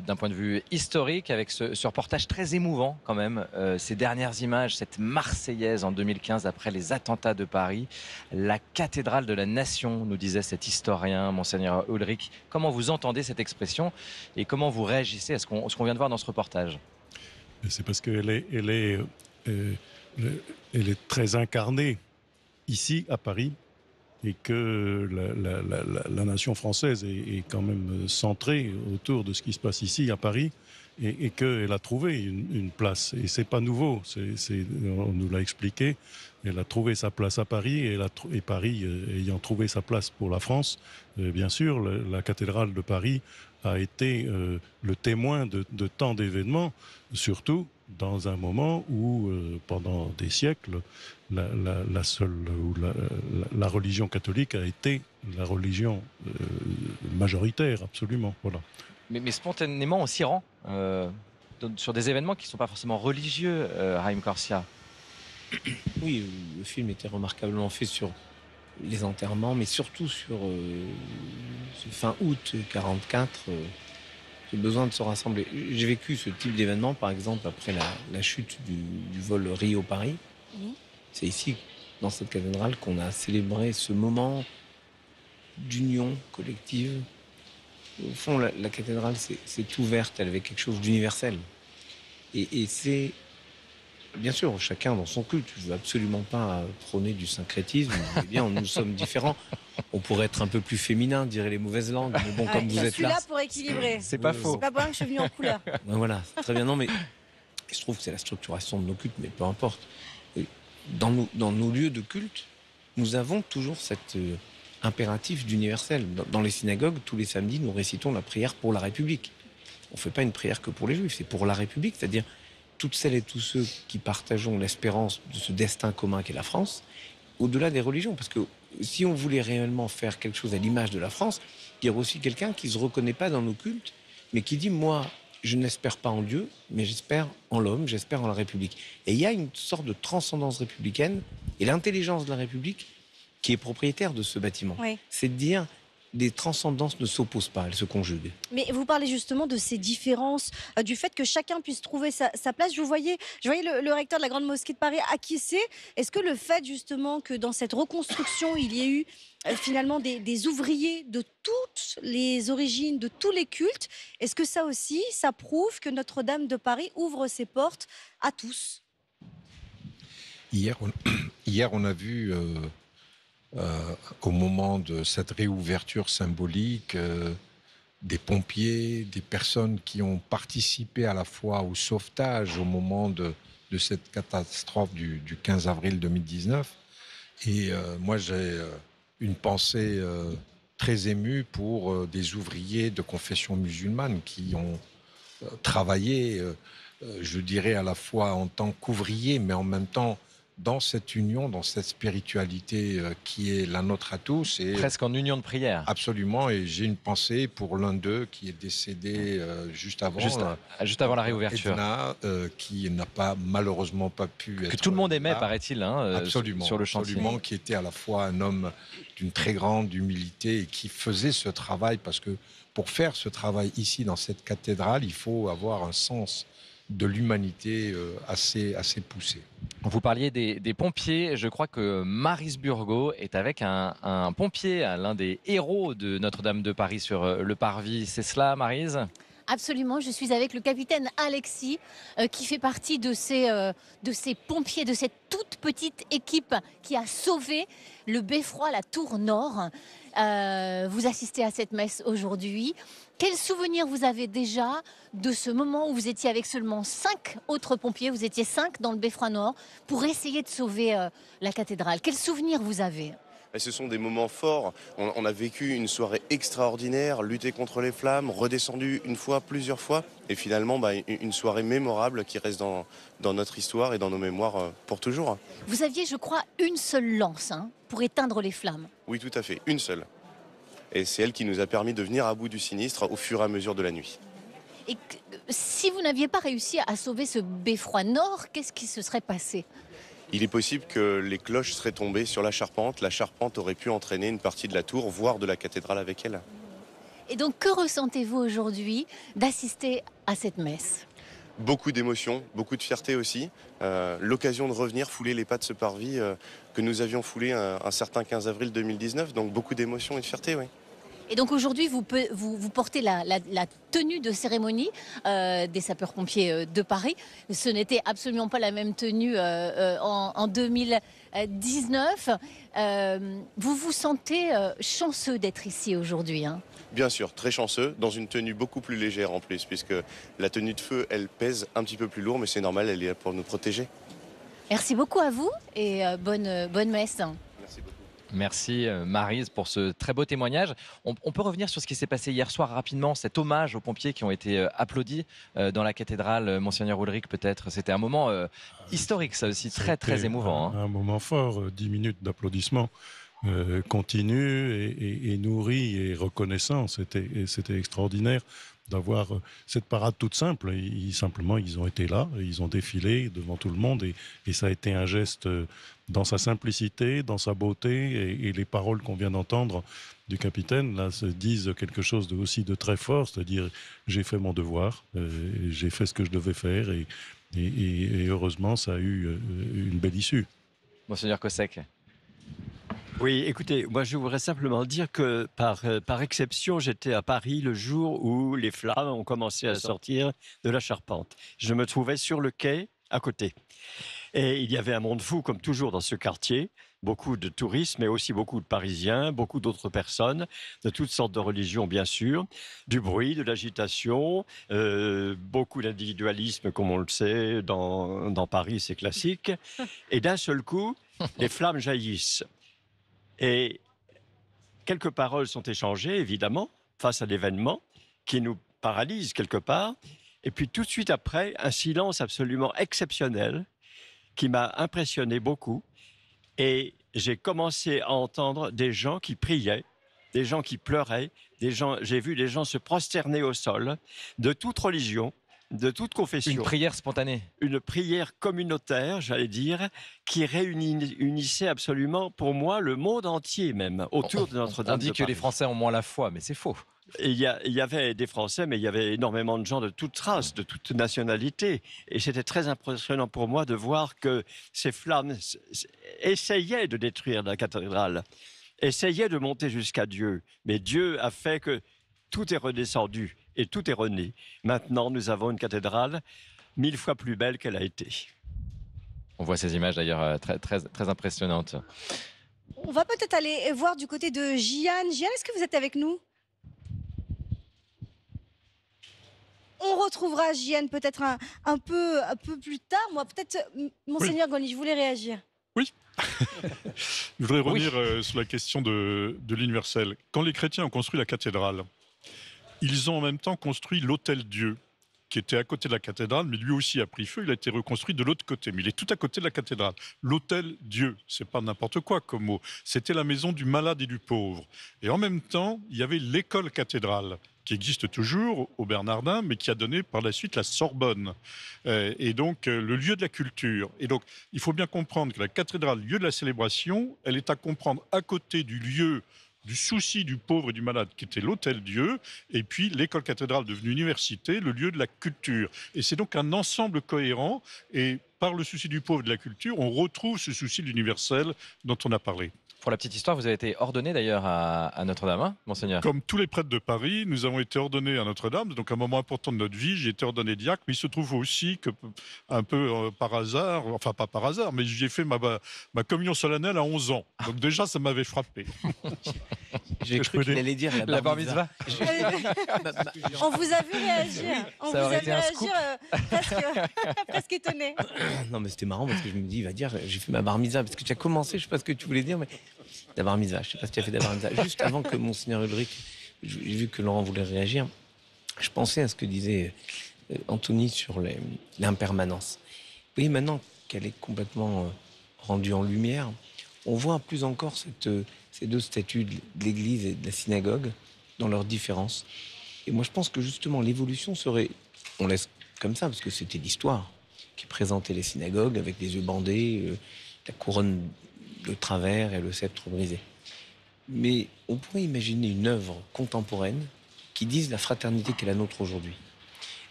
d'un point de vue historique, avec ce reportage très émouvant quand même. Ces dernières images, cette Marseillaise en 2015 après les attentats de Paris. La cathédrale de la nation, nous disait cet historien, Monseigneur Ulrich. Comment vous entendez cette expression et comment vous réagissez à ce qu'on vient de voir dans ce reportage? C'est parce qu'elle est très incarnée ici à Paris, et que la nation française est quand même centrée autour de ce qui se passe ici à Paris, et qu'elle a trouvé une place. Et c'est pas nouveau, on nous l'a expliqué. Elle a trouvé sa place à Paris, et Paris ayant trouvé sa place pour la France, bien sûr, la cathédrale de Paris a été le témoin de tant d'événements, surtout dans un moment où, pendant des siècles, la religion catholique a été la religion majoritaire, absolument. Voilà. Mais spontanément, on s'y rend sur des événements qui ne sont pas forcément religieux, Haïm Corsia. Oui, le film était remarquablement fait sur les enterrements, mais surtout sur ce fin août 1944. Le besoin de se rassembler. J'ai vécu ce type d'événement, par exemple, après la chute du vol Rio-Paris. Oui. C'est ici, dans cette cathédrale, qu'on a célébré ce moment d'union collective. Au fond, la cathédrale s'est ouverte, elle avait quelque chose d'universel. Et c'est, bien sûr, chacun dans son culte. Je ne veux absolument pas prôner du syncrétisme. Eh bien, nous sommes différents. On pourrait être un peu plus féminin, diraient les mauvaises langues. Mais bon, comme vous êtes là... Je suis là pour équilibrer. C'est pas faux. C'est pas pour rien que je suis venue en couleur. Ben voilà, c'est très bien. Non, mais je trouve que c'est la structuration de nos cultes, mais peu importe. Dans nos lieux de culte, nous avons toujours cet impératif d'universel. Dans les synagogues, tous les samedis, nous récitons la prière pour la République. On ne fait pas une prière que pour les Juifs, c'est pour la République, c'est-à-dire toutes celles et tous ceux qui partageons l'espérance de ce destin commun qu'est la France, au-delà des religions. Parce que si on voulait réellement faire quelque chose à l'image de la France, il y a aussi quelqu'un qui ne se reconnaît pas dans nos cultes, mais qui dit, moi, je n'espère pas en Dieu, mais j'espère en l'homme, j'espère en la République. Et il y a une sorte de transcendance républicaine, et l'intelligence de la République qui est propriétaire de ce bâtiment. Oui. C'est de dire, les transcendances ne s'opposent pas, elles se conjuguent. Mais vous parlez justement de ces différences, du fait que chacun puisse trouver sa place. Je voyais le recteur de la Grande Mosquée de Paris acquiescer. Est-ce que le fait justement que dans cette reconstruction, il y ait eu finalement des ouvriers de toutes les origines, de tous les cultes, est-ce que ça aussi, ça prouve que Notre-Dame de Paris ouvre ses portes à tous? Hier, on a vu... au moment de cette réouverture symbolique, des pompiers, des personnes qui ont participé à la fois au sauvetage au moment de cette catastrophe du 15 avril 2019. Et moi, j'ai une pensée très émue pour des ouvriers de confession musulmane qui ont travaillé, je dirais, à la fois en tant qu'ouvriers, mais en même temps dans cette union, dans cette spiritualité qui est la nôtre à tous. Et presque en union de prière. Absolument, et j'ai une pensée pour l'un d'eux qui est décédé juste avant la réouverture. Edna, qui n'a malheureusement pas pu être... Que tout le monde aimait, paraît-il, absolument, sur le chantier. Absolument, qui était à la fois un homme d'une très grande humilité et qui faisait ce travail, parce que pour faire ce travail ici, dans cette cathédrale, il faut avoir un sens de l'humanité assez poussé. Vous parliez des pompiers. Je crois que Maryse Burgot est avec un pompier, l'un des héros de Notre-Dame de Paris sur le parvis. C'est cela, Maryse ? Absolument, je suis avec le capitaine Alexis qui fait partie de ces pompiers, de cette toute petite équipe qui a sauvé le beffroi, la tour nord. Vous assistez à cette messe aujourd'hui. Quel souvenir vous avez déjà de ce moment où vous étiez avec seulement 5 autres pompiers, vous étiez 5 dans le beffroi nord pour essayer de sauver la cathédrale? Quel souvenir vous avez? Ce sont des moments forts. On a vécu une soirée extraordinaire, lutté contre les flammes, redescendu une fois, plusieurs fois. Et finalement, une soirée mémorable qui reste dans notre histoire et dans nos mémoires pour toujours. Vous aviez, je crois, une seule lance pour éteindre les flammes. Oui, tout à fait. Une seule. Et c'est elle qui nous a permis de venir à bout du sinistre au fur et à mesure de la nuit. Et si vous n'aviez pas réussi à sauver ce beffroi nord, qu'est-ce qui se serait passé? Il est possible que les cloches seraient tombées sur la charpente. La charpente aurait pu entraîner une partie de la tour, voire de la cathédrale avec elle. Et donc, que ressentez-vous aujourd'hui d'assister à cette messe? Beaucoup d'émotions, beaucoup de fierté aussi. L'occasion de revenir fouler les pas de ce parvis que nous avions foulé un certain 15 avril 2019. Donc beaucoup d'émotions et de fierté, oui. Et donc aujourd'hui, vous portez la tenue de cérémonie des sapeurs-pompiers de Paris. Ce n'était absolument pas la même tenue en 2019. Vous vous sentez chanceux d'être ici aujourd'hui, hein? Bien sûr, très chanceux, dans une tenue beaucoup plus légère en plus, puisque la tenue de feu, elle pèse un petit peu plus lourd, mais c'est normal, elle est là pour nous protéger. Merci beaucoup à vous et bonne messe. Merci Maryse pour ce très beau témoignage. On peut revenir sur ce qui s'est passé hier soir rapidement, cet hommage aux pompiers qui ont été applaudis dans la cathédrale. Monseigneur Ulrich, peut-être, c'était un moment historique, ça aussi, très émouvant. Un moment fort, 10 minutes d'applaudissements continus et nourris et reconnaissants. C'était extraordinaire d'avoir cette parade toute simple. Simplement, ils ont été là, ils ont défilé devant tout le monde et ça a été un geste dans sa simplicité, dans sa beauté et les paroles qu'on vient d'entendre du capitaine là se disent quelque chose aussi de très fort, c'est-à-dire j'ai fait mon devoir, j'ai fait ce que je devais faire et heureusement ça a eu une belle issue. Monseigneur Cossec. Oui, écoutez, moi je voudrais simplement dire que par exception, j'étais à Paris le jour où les flammes ont commencé à sortir de la charpente. Je me trouvais sur le quai à côté. Et il y avait un monde fou, comme toujours dans ce quartier, beaucoup de touristes, mais aussi beaucoup de Parisiens, beaucoup d'autres personnes, de toutes sortes de religions, bien sûr, du bruit, de l'agitation, beaucoup d'individualisme, comme on le sait, dans Paris, c'est classique. Et d'un seul coup, les flammes jaillissent. Et quelques paroles sont échangées, évidemment, face à l'événement, qui nous paralyse quelque part. Et puis tout de suite après, un silence absolument exceptionnel, qui m'a impressionné beaucoup. Et j'ai commencé à entendre des gens qui priaient, des gens qui pleuraient, j'ai vu des gens se prosterner au sol, de toute religion, de toute confession. Une prière spontanée. Une prière communautaire, j'allais dire, qui unissait absolument, pour moi, le monde entier même, autour de Notre-Dame. On dit que les Français ont moins la foi, mais c'est faux. Il y avait des Français, mais il y avait énormément de gens de toutes races, de toutes nationalités. Et c'était très impressionnant pour moi de voir que ces flammes essayaient de détruire la cathédrale, essayaient de monter jusqu'à Dieu. Mais Dieu a fait que tout est redescendu et tout est rené. Maintenant, nous avons une cathédrale 1000 fois plus belle qu'elle a été. On voit ces images d'ailleurs très impressionnantes. On va peut-être aller voir du côté de Jiane. Jiane, est-ce que vous êtes avec nous? On retrouvera Jiane peut-être un peu plus tard. Moi, peut-être, Monseigneur Goni, je voulais réagir. Oui. Je voudrais revenir sur la question de l'universel. Quand les chrétiens ont construit la cathédrale, ils ont en même temps construit l'Hôtel-Dieu, qui était à côté de la cathédrale, mais lui aussi a pris feu, il a été reconstruit de l'autre côté. Mais il est tout à côté de la cathédrale. L'Hôtel-Dieu, c'est pas n'importe quoi comme mot. C'était la maison du malade et du pauvre. Et en même temps, il y avait l'école cathédrale, qui existe toujours au Bernardin, mais qui a donné par la suite la Sorbonne. Et donc, le lieu de la culture. Et donc, il faut bien comprendre que la cathédrale, lieu de la célébration, elle est à comprendre à côté du lieu du souci du pauvre et du malade, qui était l'Hôtel-Dieu, et puis l'école cathédrale devenue université, le lieu de la culture. Et c'est donc un ensemble cohérent, et par le souci du pauvre et de la culture, on retrouve ce souci de l'universel dont on a parlé. Pour la petite histoire, vous avez été ordonné d'ailleurs à Notre-Dame, hein, Monseigneur? Comme tous les prêtres de Paris, nous avons été ordonnés à Notre-Dame. Donc, à un moment important de notre vie, j'ai été ordonné diacre. Mais il se trouve aussi que, un peu par hasard, enfin pas par hasard, mais j'ai fait ma communion solennelle à 11 ans. Donc déjà, ça m'avait frappé. J'ai cru qu'il allait dire la bar mitzvah. On vous a vu réagir. On vous a vu réagir presque étonné. Non, mais c'était marrant parce que je me dis, il va dire, j'ai fait ma bar mitzvah. Parce que tu as commencé, je ne sais pas ce que tu voulais dire, mais la bar mitzvah. Je ne sais pas si tu as fait la bar mitzvah. Juste avant que Monseigneur Ulrich, j'ai vu que Laurent voulait réagir, je pensais à ce que disait Anthony sur l'impermanence. Vous voyez, maintenant qu'elle est complètement rendue en lumière, on voit plus encore ces deux statues de l'église et de la synagogue dans leurs différences. Et moi, je pense que justement, l'évolution serait... On laisse comme ça, parce que c'était l'histoire qui présentait les synagogues avec les yeux bandés, la couronne de travers et le sceptre brisé. Mais on pourrait imaginer une œuvre contemporaine qui disent la fraternité qui est la nôtre aujourd'hui.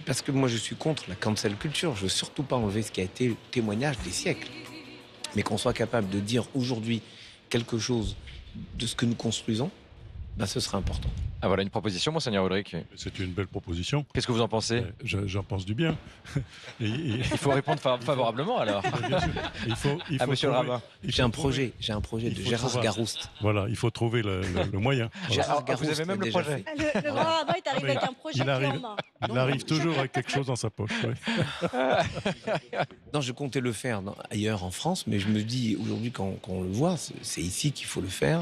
Parce que moi, je suis contre la cancel culture. Je ne veux surtout pas enlever ce qui a été le témoignage des siècles. Mais qu'on soit capable de dire aujourd'hui quelque chose de ce que nous construisons, ben ce serait important. Ah, voilà une proposition, monseigneur Ulrich. C'est une belle proposition. Qu'est-ce que vous en pensez? J'en pense du bien. Il faut répondre favorablement alors. Il faut monsieur le rabbin. J'ai un projet de Gérard Garouste. Voilà, il faut trouver le moyen. Gérard Garouste, vous avez même le projet. Le grand rabbin est arrivé avec un projet clé en main. Il arrive toujours avec quelque chose dans sa poche. Ouais. Non, je comptais le faire ailleurs en France, mais je me dis aujourd'hui quand on le voit, c'est ici qu'il faut le faire.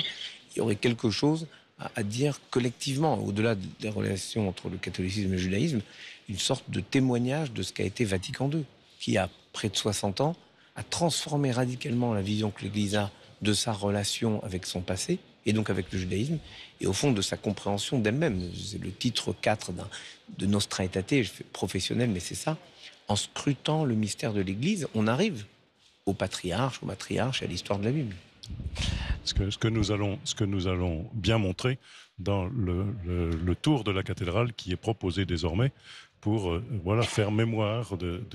Il y aurait quelque chose à dire collectivement, au-delà des relations entre le catholicisme et le judaïsme, une sorte de témoignage de ce qu'a été Vatican II, qui a près de 60 ans a transformé radicalement la vision que l'Église a de sa relation avec son passé, et donc avec le judaïsme, et au fond de sa compréhension d'elle-même. C'est le titre 4 de Nostra Aetate, je fais professionnel, mais c'est ça. En scrutant le mystère de l'Église, on arrive au patriarche, au matriarche et à l'histoire de la Bible. Ce que nous allons bien montrer dans le tour de la cathédrale qui est proposé désormais pour faire mémoire de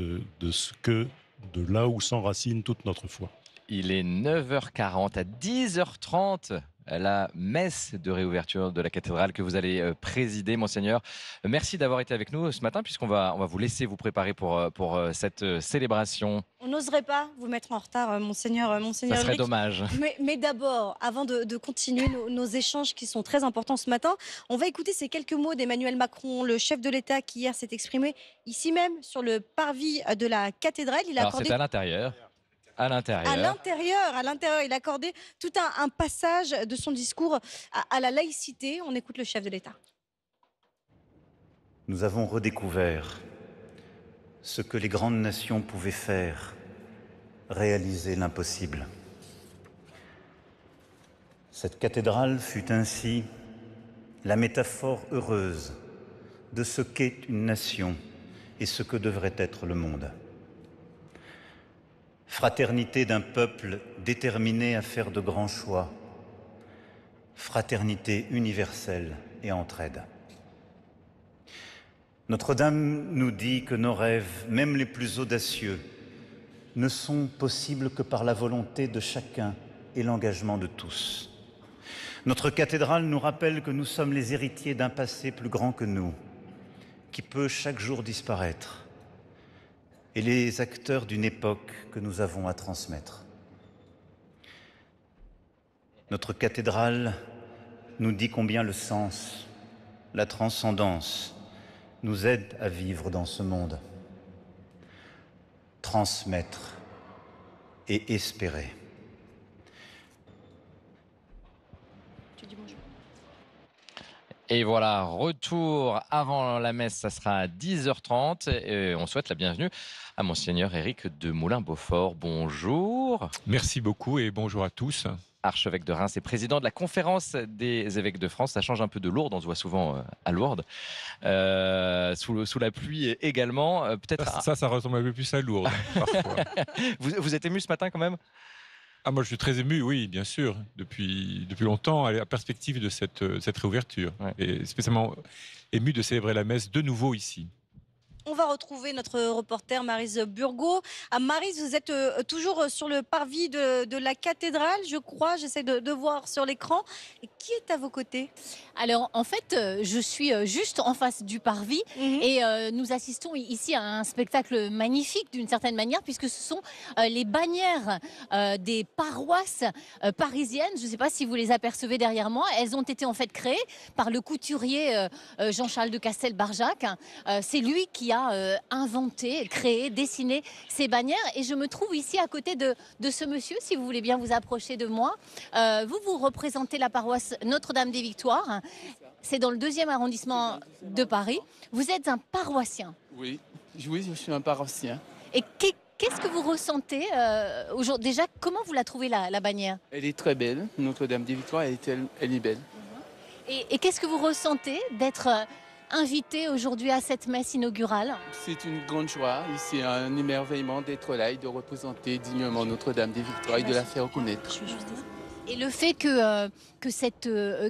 là où s'enracine toute notre foi. Il est 9h40, à 10h30. La messe de réouverture de la cathédrale que vous allez présider, monseigneur. Merci d'avoir été avec nous ce matin, puisqu'on va vous laisser vous préparer pour cette célébration. On n'oserait pas vous mettre en retard, monseigneur. Ça serait Ulrich. dommage. Mais d'abord, avant de continuer nos échanges qui sont très importants ce matin, on va écouter ces quelques mots d'Emmanuel Macron, le chef de l'État qui hier s'est exprimé ici même sur le parvis de la cathédrale. Alors c'est à l'intérieur. À l'intérieur. À l'intérieur, il a accordé tout un passage de son discours à la laïcité. On écoute le chef de l'État. Nous avons redécouvert ce que les grandes nations pouvaient faire, réaliser l'impossible. Cette cathédrale fut ainsi la métaphore heureuse de ce qu'est une nation et ce que devrait être le monde. Fraternité d'un peuple déterminé à faire de grands choix. Fraternité universelle et entraide. Notre-Dame nous dit que nos rêves, même les plus audacieux, ne sont possibles que par la volonté de chacun et l'engagement de tous. Notre cathédrale nous rappelle que nous sommes les héritiers d'un passé plus grand que nous, qui peut chaque jour disparaître, et les acteurs d'une époque que nous avons à transmettre. Notre cathédrale nous dit combien le sens, la transcendance nous aident à vivre dans ce monde. Transmettre et espérer. Et voilà, retour avant la messe, ça sera à 10h30. Et on souhaite la bienvenue à monseigneur Éric de Moulin-Beaufort. Bonjour. Merci beaucoup et bonjour à tous. Archevêque de Reims et président de la conférence des évêques de France. Ça change un peu de Lourdes, on se voit souvent à Lourdes. Sous la pluie également. Peut-être ça ressemble un peu plus à Lourdes, parfois. Vous êtes ému ce matin quand même? Ah, moi, je suis très ému, oui, bien sûr, depuis longtemps, à la perspective de cette réouverture. Ouais. Et spécialement ému de célébrer la messe de nouveau ici. On va retrouver notre reporter Maryse Burgot. Maryse, vous êtes toujours sur le parvis de la cathédrale, je crois. J'essaie de voir sur l'écran. Et qui est à vos côtés? Alors, en fait, je suis juste en face du parvis et nous assistons ici à un spectacle magnifique d'une certaine manière, puisque ce sont les bannières des paroisses parisiennes. Je ne sais pas si vous les apercevez derrière moi. Elles ont été en fait créées par le couturier Jean-Charles de Castelbarjac. C'est lui qui a inventé, créé, dessiné ces bannières. Et je me trouve ici à côté de ce monsieur, si vous voulez bien vous approcher de moi. Vous représentez la paroisse Notre-Dame des Victoires. C'est dans le 2e arrondissement de Paris. Vous êtes un paroissien. Oui, je suis un paroissien. Et qu'est-ce que vous ressentez aujourd'hui? Déjà, comment vous la trouvez la bannière? Elle est très belle. Notre-Dame des Victoires, elle est belle. Et qu'est-ce que vous ressentez d'être invité aujourd'hui à cette messe inaugurale? C'est une grande joie et c'est un émerveillement d'être là et de représenter dignement Notre-Dame des Victoires et de la faire reconnaître. Et le fait que cette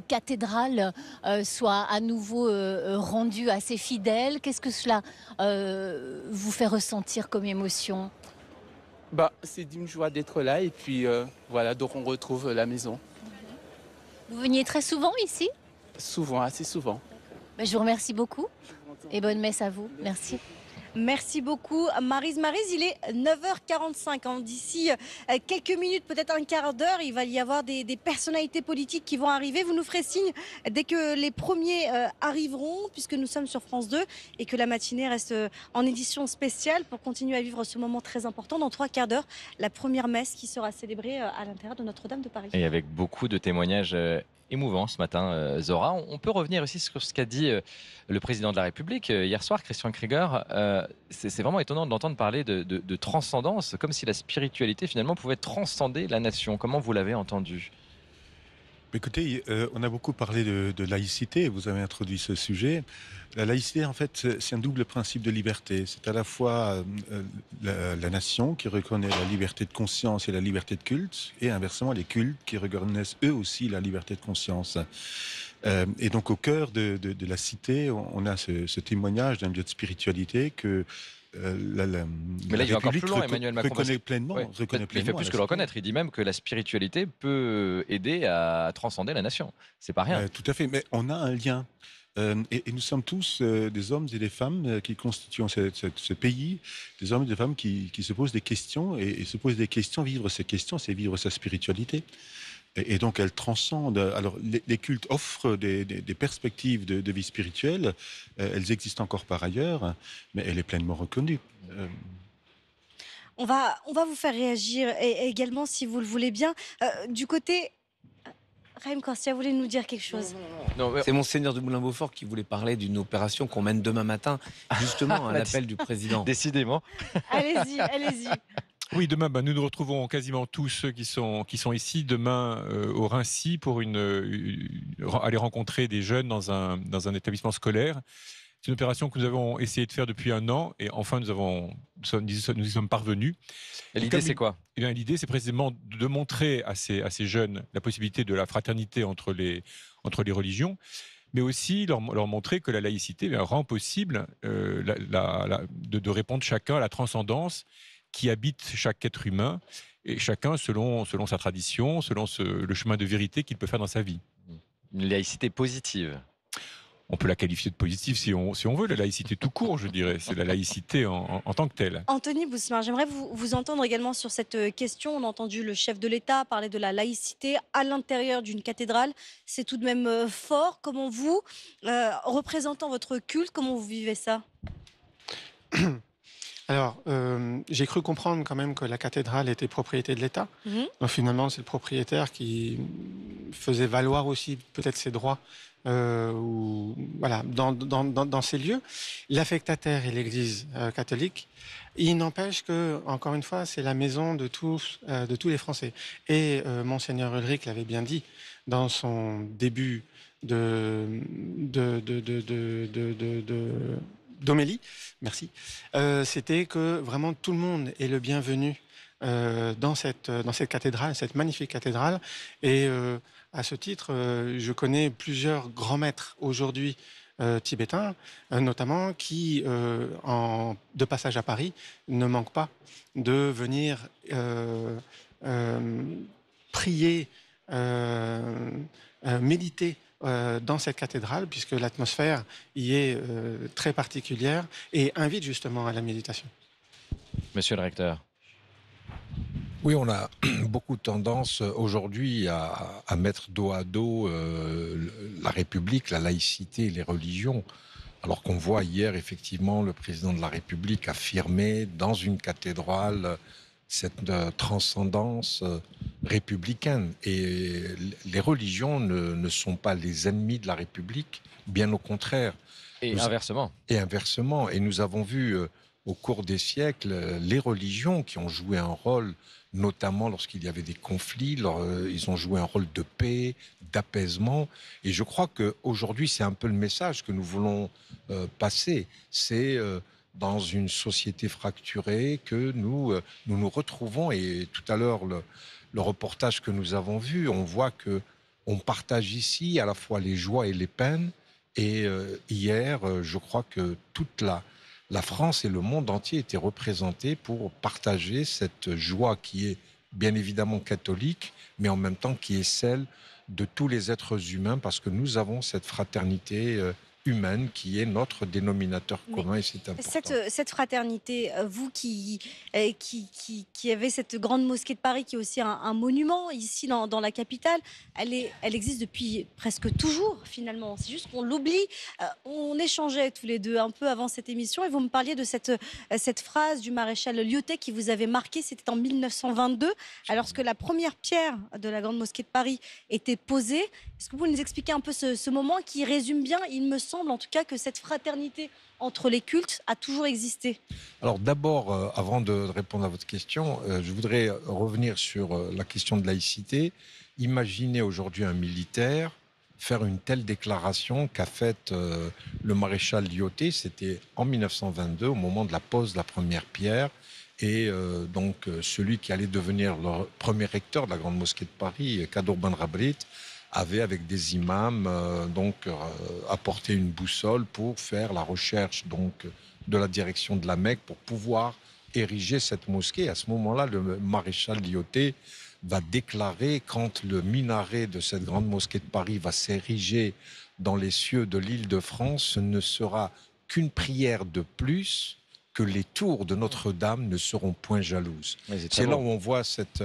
cathédrale soit à nouveau rendue à ses fidèles, qu'est-ce que cela vous fait ressentir comme émotion? Bah, c'est d'une joie d'être là et puis voilà, donc on retrouve la maison. Vous veniez très souvent ici? Souvent, assez souvent. Je vous remercie beaucoup et bonne messe à vous. Merci. Merci beaucoup, Maryse. Maryse, il est 9h45. D'ici quelques minutes, peut-être un quart d'heure, il va y avoir des personnalités politiques qui vont arriver. Vous nous ferez signe dès que les premiers arriveront, puisque nous sommes sur France 2 et que la matinée reste en édition spéciale pour continuer à vivre ce moment très important. Dans 3 quarts d'heure, la première messe qui sera célébrée à l'intérieur de Notre-Dame de Paris. Et avec beaucoup de témoignages émouvant ce matin, Zora. On peut revenir aussi sur ce qu'a dit le président de la République hier soir, Christian Krieger. C'est vraiment étonnant de l'entendre parler de transcendance, comme si la spiritualité finalement pouvait transcender la nation. Comment vous l'avez entendu ? Écoutez, on a beaucoup parlé de laïcité, vous avez introduit ce sujet. La laïcité, en fait, c'est un double principe de liberté. C'est à la fois la nation qui reconnaît la liberté de conscience et la liberté de culte, et inversement les cultes qui reconnaissent eux aussi la liberté de conscience. Et donc au cœur de la cité, on a ce témoignage d'un lieu de spiritualité que mais là, il va encore plus loin, Emmanuel Macron. Reconnaît pleinement. Il fait plus que le reconnaître. Il dit même que la spiritualité peut aider à transcender la nation. C'est pas rien. Tout à fait. Mais on a un lien. Et nous sommes tous des hommes et des femmes qui constituent ce pays, des hommes et des femmes qui se posent des questions et se posent des questions. Vivre ces questions, c'est vivre sa spiritualité. Et donc, elle transcende. Alors, les cultes offrent des perspectives de vie spirituelle. Elles existent encore par ailleurs, mais elle est pleinement reconnue. On va vous faire réagir également, si vous le voulez bien. Du côté... Raïm Corsia voulait nous dire quelque chose. C'est Monseigneur de Moulin-Beaufort qui voulait parler d'une opération qu'on mène demain matin, justement à l'appel du président. Décidément. Allez-y, allez-y. Oui, demain, nous nous retrouvons quasiment tous ceux qui sont ici demain au Rincy pour aller rencontrer des jeunes dans un établissement scolaire. C'est une opération que nous avons essayé de faire depuis 1 an et enfin nous y sommes parvenus. Et l'idée, c'est quoi ? L'idée, c'est précisément de montrer à ces jeunes la possibilité de la fraternité entre les religions, mais aussi leur montrer que la laïcité rend possible de répondre chacun à la transcendance qui habite chaque être humain, et chacun selon sa tradition, selon le chemin de vérité qu'il peut faire dans sa vie. Une laïcité positive. On peut la qualifier de positive si on veut, la laïcité tout court, je dirais. C'est la laïcité en tant que telle. Anthony Boussemar, j'aimerais vous entendre également sur cette question. On a entendu le chef de l'État parler de la laïcité à l'intérieur d'une cathédrale. C'est tout de même fort. Comment vous, représentant votre culte, comment vous vivez ça ? Alors, j'ai cru comprendre quand même que la cathédrale était propriété de l'État. Donc finalement, c'est le propriétaire qui faisait valoir aussi peut-être ses droits dans ces lieux. L'affectataire est l'Église catholique. Il n'empêche que, encore une fois, c'est la maison de tous les Français. Et Monseigneur Ulrich l'avait bien dit dans son début d'homélie, merci, c'était que vraiment tout le monde est le bienvenu dans cette cathédrale, cette magnifique cathédrale. Et à ce titre, je connais plusieurs grands maîtres aujourd'hui tibétains, notamment qui, de passage à Paris, ne manquent pas de venir prier, méditer dans cette cathédrale, puisque l'atmosphère y est très particulière et invite justement à la méditation. Monsieur le recteur. Oui, on a beaucoup de tendance aujourd'hui à mettre dos à dos la République, la laïcité et les religions, alors qu'on voit hier effectivement le président de la République affirmer dans une cathédrale cette transcendance républicaine. Et les religions ne sont pas les ennemis de la République, bien au contraire. Et inversement. Et inversement. Et nous avons vu au cours des siècles les religions qui ont joué un rôle, notamment lorsqu'il y avait des conflits, ils ont joué un rôle de paix, d'apaisement. Et je crois qu'aujourd'hui, c'est un peu le message que nous voulons passer. C'est dans une société fracturée que nous nous retrouvons. Et tout à l'heure, le reportage que nous avons vu, on voit que on partage ici à la fois les joies et les peines. Et hier, je crois que toute la France et le monde entier étaient représentés pour partager cette joie qui est bien évidemment catholique, mais en même temps qui est celle de tous les êtres humains, parce que nous avons cette fraternité humaine qui est notre dénominateur commun, et c'est important. Cette fraternité, vous qui avez cette grande mosquée de Paris, qui est aussi un monument ici dans la capitale, elle existe depuis presque toujours finalement. C'est juste qu'on l'oublie. On échangeait tous les deux un peu avant cette émission et vous me parliez de cette phrase du maréchal Lyautey qui vous avait marqué. C'était en 1922, alors que la première pierre de la grande mosquée de Paris était posée. Est-ce que vous pouvez nous expliquer un peu ce moment qui résume bien, il me semble en tout cas, que cette fraternité entre les cultes a toujours existé? Alors d'abord, avant de répondre à votre question, je voudrais revenir sur la question de laïcité. Imaginez aujourd'hui un militaire faire une telle déclaration qu'a faite le maréchal Lyautey. C'était en 1922, au moment de la pose de la première pierre. Et donc celui qui allait devenir le premier recteur de la grande mosquée de Paris, Kadour Ben Rabrit, avait, avec des imams, apporté une boussole pour faire la recherche de la direction de la Mecque pour pouvoir ériger cette mosquée. À ce moment-là, le maréchal Lyautey va déclarer, quand le minaret de cette grande mosquée de Paris va s'ériger dans les cieux de l'Île-de-France, ce ne sera qu'une prière de plus, que les tours de Notre-Dame ne seront point jalouses. C'est là où on voit cette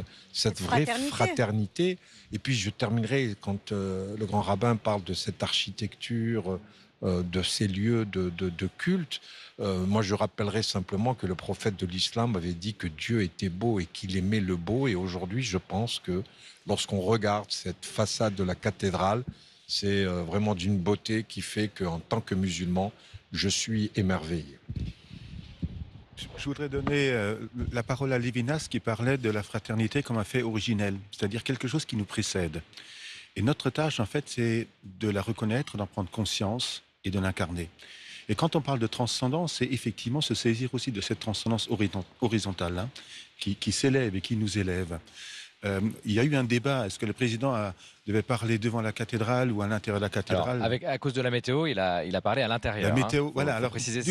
vraie fraternité. Et puis je terminerai, quand le grand rabbin parle de cette architecture, de ces lieux de culte, moi je rappellerai simplement que le prophète de l'islam avait dit que Dieu était beau et qu'il aimait le beau. Et aujourd'hui, je pense que lorsqu'on regarde cette façade de la cathédrale, c'est vraiment d'une beauté qui fait qu'en tant que musulman, je suis émerveillé. Je voudrais donner la parole à Lévinas qui parlait de la fraternité comme un fait originel, c'est-à-dire quelque chose qui nous précède. Et notre tâche, en fait, c'est de la reconnaître, d'en prendre conscience et de l'incarner. Et quand on parle de transcendance, c'est effectivement se saisir aussi de cette transcendance horizontale, hein, qui s'élève et qui nous élève. Il y a eu un débat, est-ce que le président devait parler devant la cathédrale ou à l'intérieur de la cathédrale? Alors, à cause de la météo, il a parlé à l'intérieur. La météo, hein. voilà. Faut Alors, préciser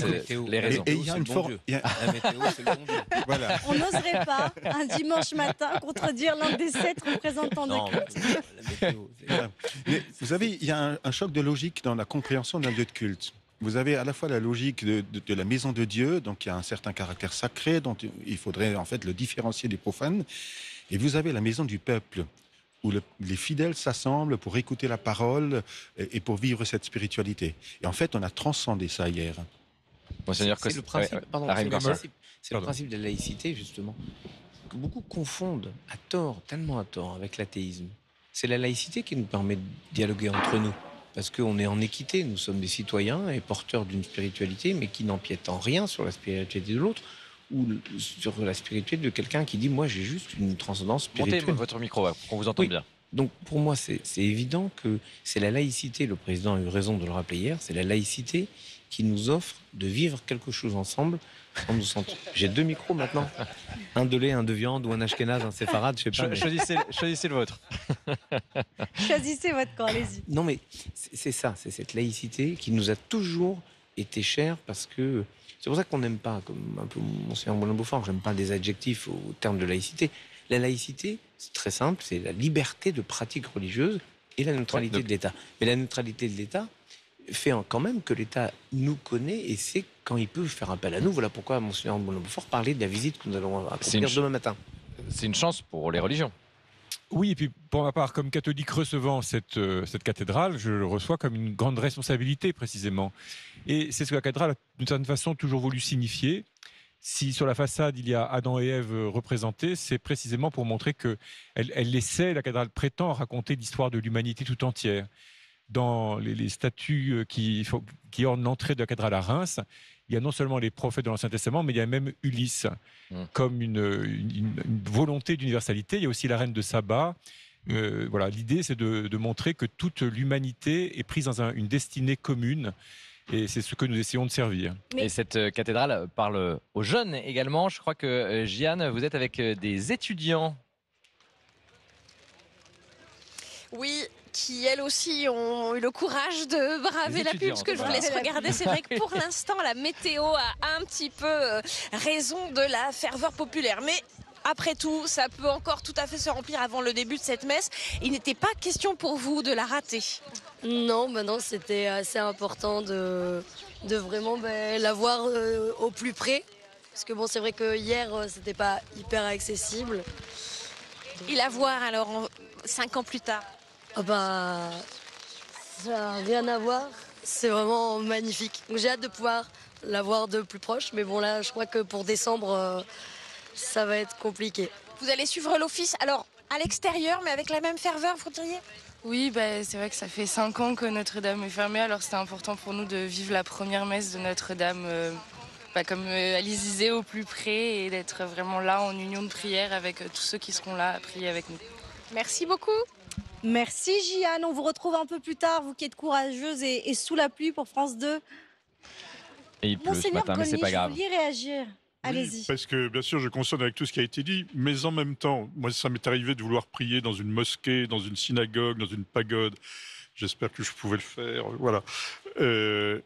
les raisons. Et il y a une forme. La météo, c'est le bon Dieu. Voilà. On n'oserait pas, un dimanche matin, contredire l'un des 7 représentants des cultes. Mais vous savez, il y a un choc de logique dans la compréhension d'un lieu de culte. Vous avez à la fois la logique de la maison de Dieu, donc il y a un certain caractère sacré, dont il faudrait en fait le différencier des profanes. Et vous avez la maison du peuple, où les fidèles s'assemblent pour écouter la parole et pour vivre cette spiritualité. Et en fait, on a transcendé ça hier. C'est le principe, c'est le principe de la laïcité, justement, que beaucoup confondent à tort, tellement à tort, avec l'athéisme. C'est la laïcité qui nous permet de dialoguer entre nous. Parce qu'on est en équité, nous sommes des citoyens et porteurs d'une spiritualité, mais qui n'empiètent en rien sur la spiritualité de l'autre, ou sur la spiritualité de quelqu'un qui dit « moi j'ai juste une transcendance spirituelle ». Montez votre micro, qu'on vous entende bien. Donc pour moi c'est évident que c'est la laïcité, le président a eu raison de le rappeler hier, c'est la laïcité qui nous offre de vivre quelque chose ensemble en nous sentant... J'ai 2 micros maintenant, un de lait, un de viande ou un ashkénaze, un séfarade, je sais pas. Choisissez le vôtre. Choisissez votre camp, allez-y. Non mais c'est ça, c'est cette laïcité qui nous a toujours été chère, parce que c'est pour ça qu'on n'aime pas, comme un peu Monseigneur Moulin-Beaufort, j'aime pas des adjectifs au terme de laïcité. La laïcité, c'est très simple, c'est la liberté de pratique religieuse et la neutralité de l'État. Mais la neutralité de l'État fait quand même que l'État nous connaît et sait quand il peut faire appel à nous. Voilà pourquoi Monseigneur Moulin-Beaufort parlait de la visite que nous allons accomplir demain matin. C'est une chance pour les religions. Oui, et puis pour ma part, comme catholique recevant cette cathédrale, je le reçois comme une grande responsabilité précisément. Et c'est ce que la cathédrale a d'une certaine façon toujours voulu signifier. Si sur la façade il y a Adam et Ève représentés, c'est précisément pour montrer que elle essaie, la cathédrale prétend raconter l'histoire de l'humanité tout entière. Dans les statues qui ornent l'entrée de la cathédrale à Reims, il y a non seulement les prophètes de l'Ancien Testament, mais il y a même Ulysse, comme une volonté d'universalité. Il y a aussi la reine de Saba. Voilà, l'idée, c'est de montrer que toute l'humanité est prise dans une destinée commune. Et c'est ce que nous essayons de servir. Et cette cathédrale parle aux jeunes également. Je crois que, Jeanne, vous êtes avec des étudiants. Oui, qui elles aussi ont eu le courage de braver la pluie, parce que je vous voilà. laisse regarder. C'est vrai que pour l'instant, la météo a un petit peu raison de la ferveur populaire. Mais après tout, ça peut encore tout à fait se remplir avant le début de cette messe. Il n'était pas question pour vous de la rater. Non, non, c'était assez important de vraiment la voir au plus près. Parce que bon, c'est vrai que hier, c'était pas hyper accessible. Et la voir alors 5 ans plus tard? Ah bah, ça n'a rien à voir. C'est vraiment magnifique. Donc j'ai hâte de pouvoir la voir de plus proche. Mais bon, là, je crois que pour décembre, ça va être compliqué. Vous allez suivre l'office, alors à l'extérieur, mais avec la même ferveur, vous diriez? Oui, c'est vrai que ça fait 5 ans que Notre-Dame est fermée. Alors c'était important pour nous de vivre la première messe de Notre-Dame, comme Alice disait, au plus près, et d'être vraiment là en union de prière avec tous ceux qui seront là à prier avec nous. Merci beaucoup. Merci Jeanne, on vous retrouve un peu plus tard, vous qui êtes courageuse et sous la pluie pour France 2. Et il pleut ce Monseigneur matin, mais c'est pas Gollnisch, grave. vous vouliez réagir? Allez-y. Oui, parce que bien sûr, je consonne avec tout ce qui a été dit, mais en même temps, moi, ça m'est arrivé de vouloir prier dans une mosquée, dans une synagogue, dans une pagode. J'espère que je pouvais le faire, voilà.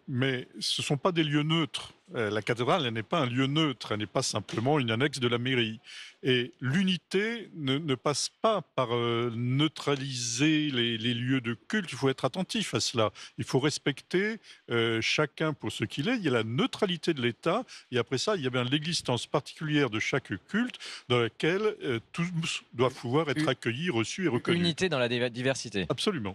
Mais ce ne sont pas des lieux neutres. La cathédrale, elle n'est pas un lieu neutre, elle n'est pas simplement une annexe de la mairie. Et l'unité ne passe pas par neutraliser les lieux de culte. Il faut être attentif à cela. Il faut respecter chacun pour ce qu'il est. Il y a la neutralité de l'État. Et après ça, il y a bien l'existence particulière de chaque culte dans laquelle tous doivent pouvoir être accueillis, reçus et reconnus. Unité dans la diversité. Absolument.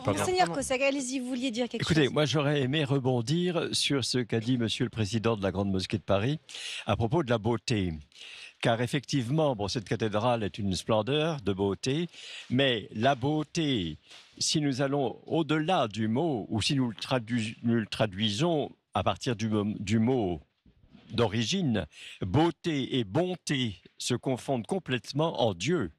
Monseigneur Cossack, allez-y, vous vouliez dire quelque Écoutez, chose? moi j'aurais aimé rebondir sur ce qu'a dit Monsieur le Président de la Grande Mosquée de Paris à propos de la beauté. Car effectivement, cette cathédrale est une splendeur de beauté, mais la beauté, si nous allons au-delà du mot, ou si nous le traduisons à partir du mot d'origine, beauté et bonté se confondent complètement en Dieu.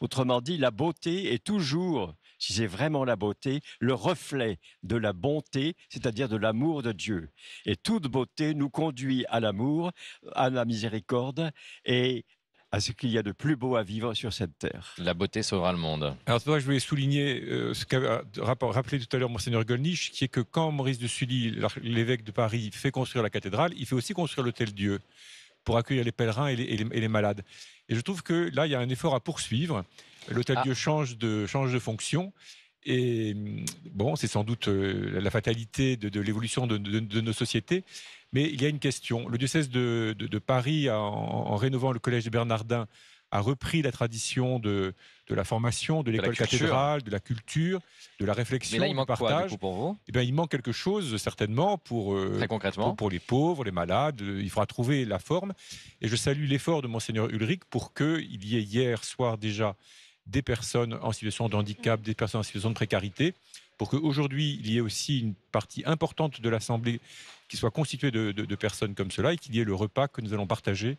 Autrement dit, la beauté est toujours, si c'est vraiment la beauté, le reflet de la bonté, c'est-à-dire de l'amour de Dieu. Et toute beauté nous conduit à l'amour, à la miséricorde et à ce qu'il y a de plus beau à vivre sur cette terre. La beauté sauvera le monde. Alors c'est pour ça que je voulais souligner ce qu'a rappelé tout à l'heure Monseigneur Gollnisch, qui est que quand Maurice de Sully, l'évêque de Paris, fait construire la cathédrale, il fait aussi construire l'Hôtel-Dieu pour accueillir les pèlerins et les malades. Et je trouve que là, il y a un effort à poursuivre. L'Hôtel-Dieu change de fonction. Et c'est sans doute la fatalité de l'évolution de nos sociétés. Mais il y a une question. Le diocèse de Paris, en rénovant le collège des Bernardins, a repris la tradition de la formation, de l'école cathédrale, de la culture, de la réflexion, Mais là, il du manque partage. quoi, du coup, pour vous? Il manque quelque chose, certainement, Très concrètement. pour les pauvres, les malades. Il faudra trouver la forme. Et je salue l'effort de Monseigneur Ulrich pour qu'il y ait hier soir déjà des personnes en situation de handicap, des personnes en situation de précarité, pour qu'aujourd'hui, il y ait aussi une partie importante de l'Assemblée qui soit constituée de personnes comme cela et qu'il y ait le repas que nous allons partager.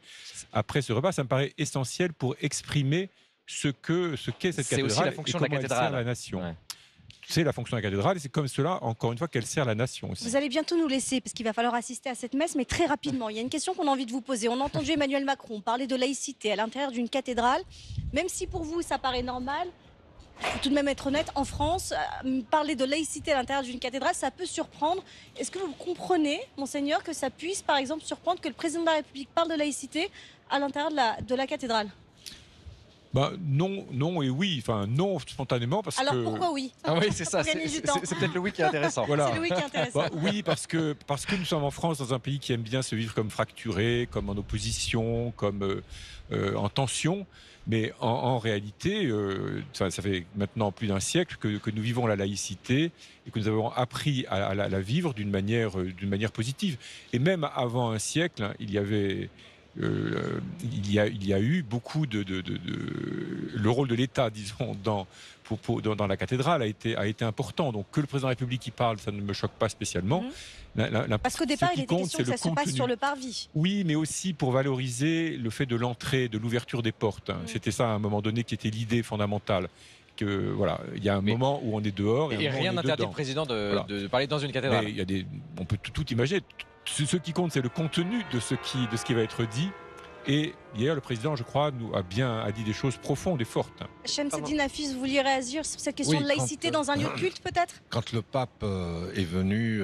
Après ce repas, ça me paraît essentiel pour exprimer ce qu'est cette cathédrale aussi la fonction et de la comment elle cathédrale. sert la nation. Ouais. C'est la fonction de la cathédrale et c'est comme cela, encore une fois, qu'elle sert la nation aussi. Vous allez bientôt nous laisser parce qu'il va falloir assister à cette messe, mais très rapidement. Il y a une question qu'on a envie de vous poser. On a entendu Emmanuel Macron parler de laïcité à l'intérieur d'une cathédrale. Même si pour vous ça paraît normal, il faut tout de même être honnête, en France, parler de laïcité à l'intérieur d'une cathédrale, ça peut surprendre. Est-ce que vous comprenez, Monseigneur, que ça puisse par exemple surprendre que le président de la République parle de laïcité à l'intérieur de la cathédrale? Non et oui. Enfin, non spontanément parce Alors que... pourquoi oui? Ah oui, c'est ça. Pour gagner du temps. C'est peut-être le oui qui est intéressant. Voilà. C'est le oui qui est intéressant. Oui, parce que nous sommes en France, dans un pays qui aime bien se vivre comme fracturé, comme en opposition, comme en tension. Mais en réalité, ça fait maintenant plus d'un siècle que nous vivons la laïcité et que nous avons appris à la vivre d'une manière positive. Et même avant un siècle, il y avait... il y a eu beaucoup le rôle de l'État, disons, dans la cathédrale a été important. Donc que le président de la République y parle, ça ne me choque pas spécialement. Parce qu'au départ, il était question que ça se passe sur le parvis. Oui, mais aussi pour valoriser le fait de l'entrée, de l'ouverture des portes. C'était ça, à un moment donné, qui était l'idée fondamentale. Que voilà, il y a un moment où on est dehors et rien n'interdit le président de parler dans une cathédrale. Mais on peut tout imaginer. Ce qui compte, c'est le contenu de ce qui va être dit Et hier, le président, je crois, a dit des choses profondes et fortes. Shamseddine Hafiz, vous vouliez réagir sur cette question Oui, de laïcité dans un lieu de culte peut-être? Quand le pape est venu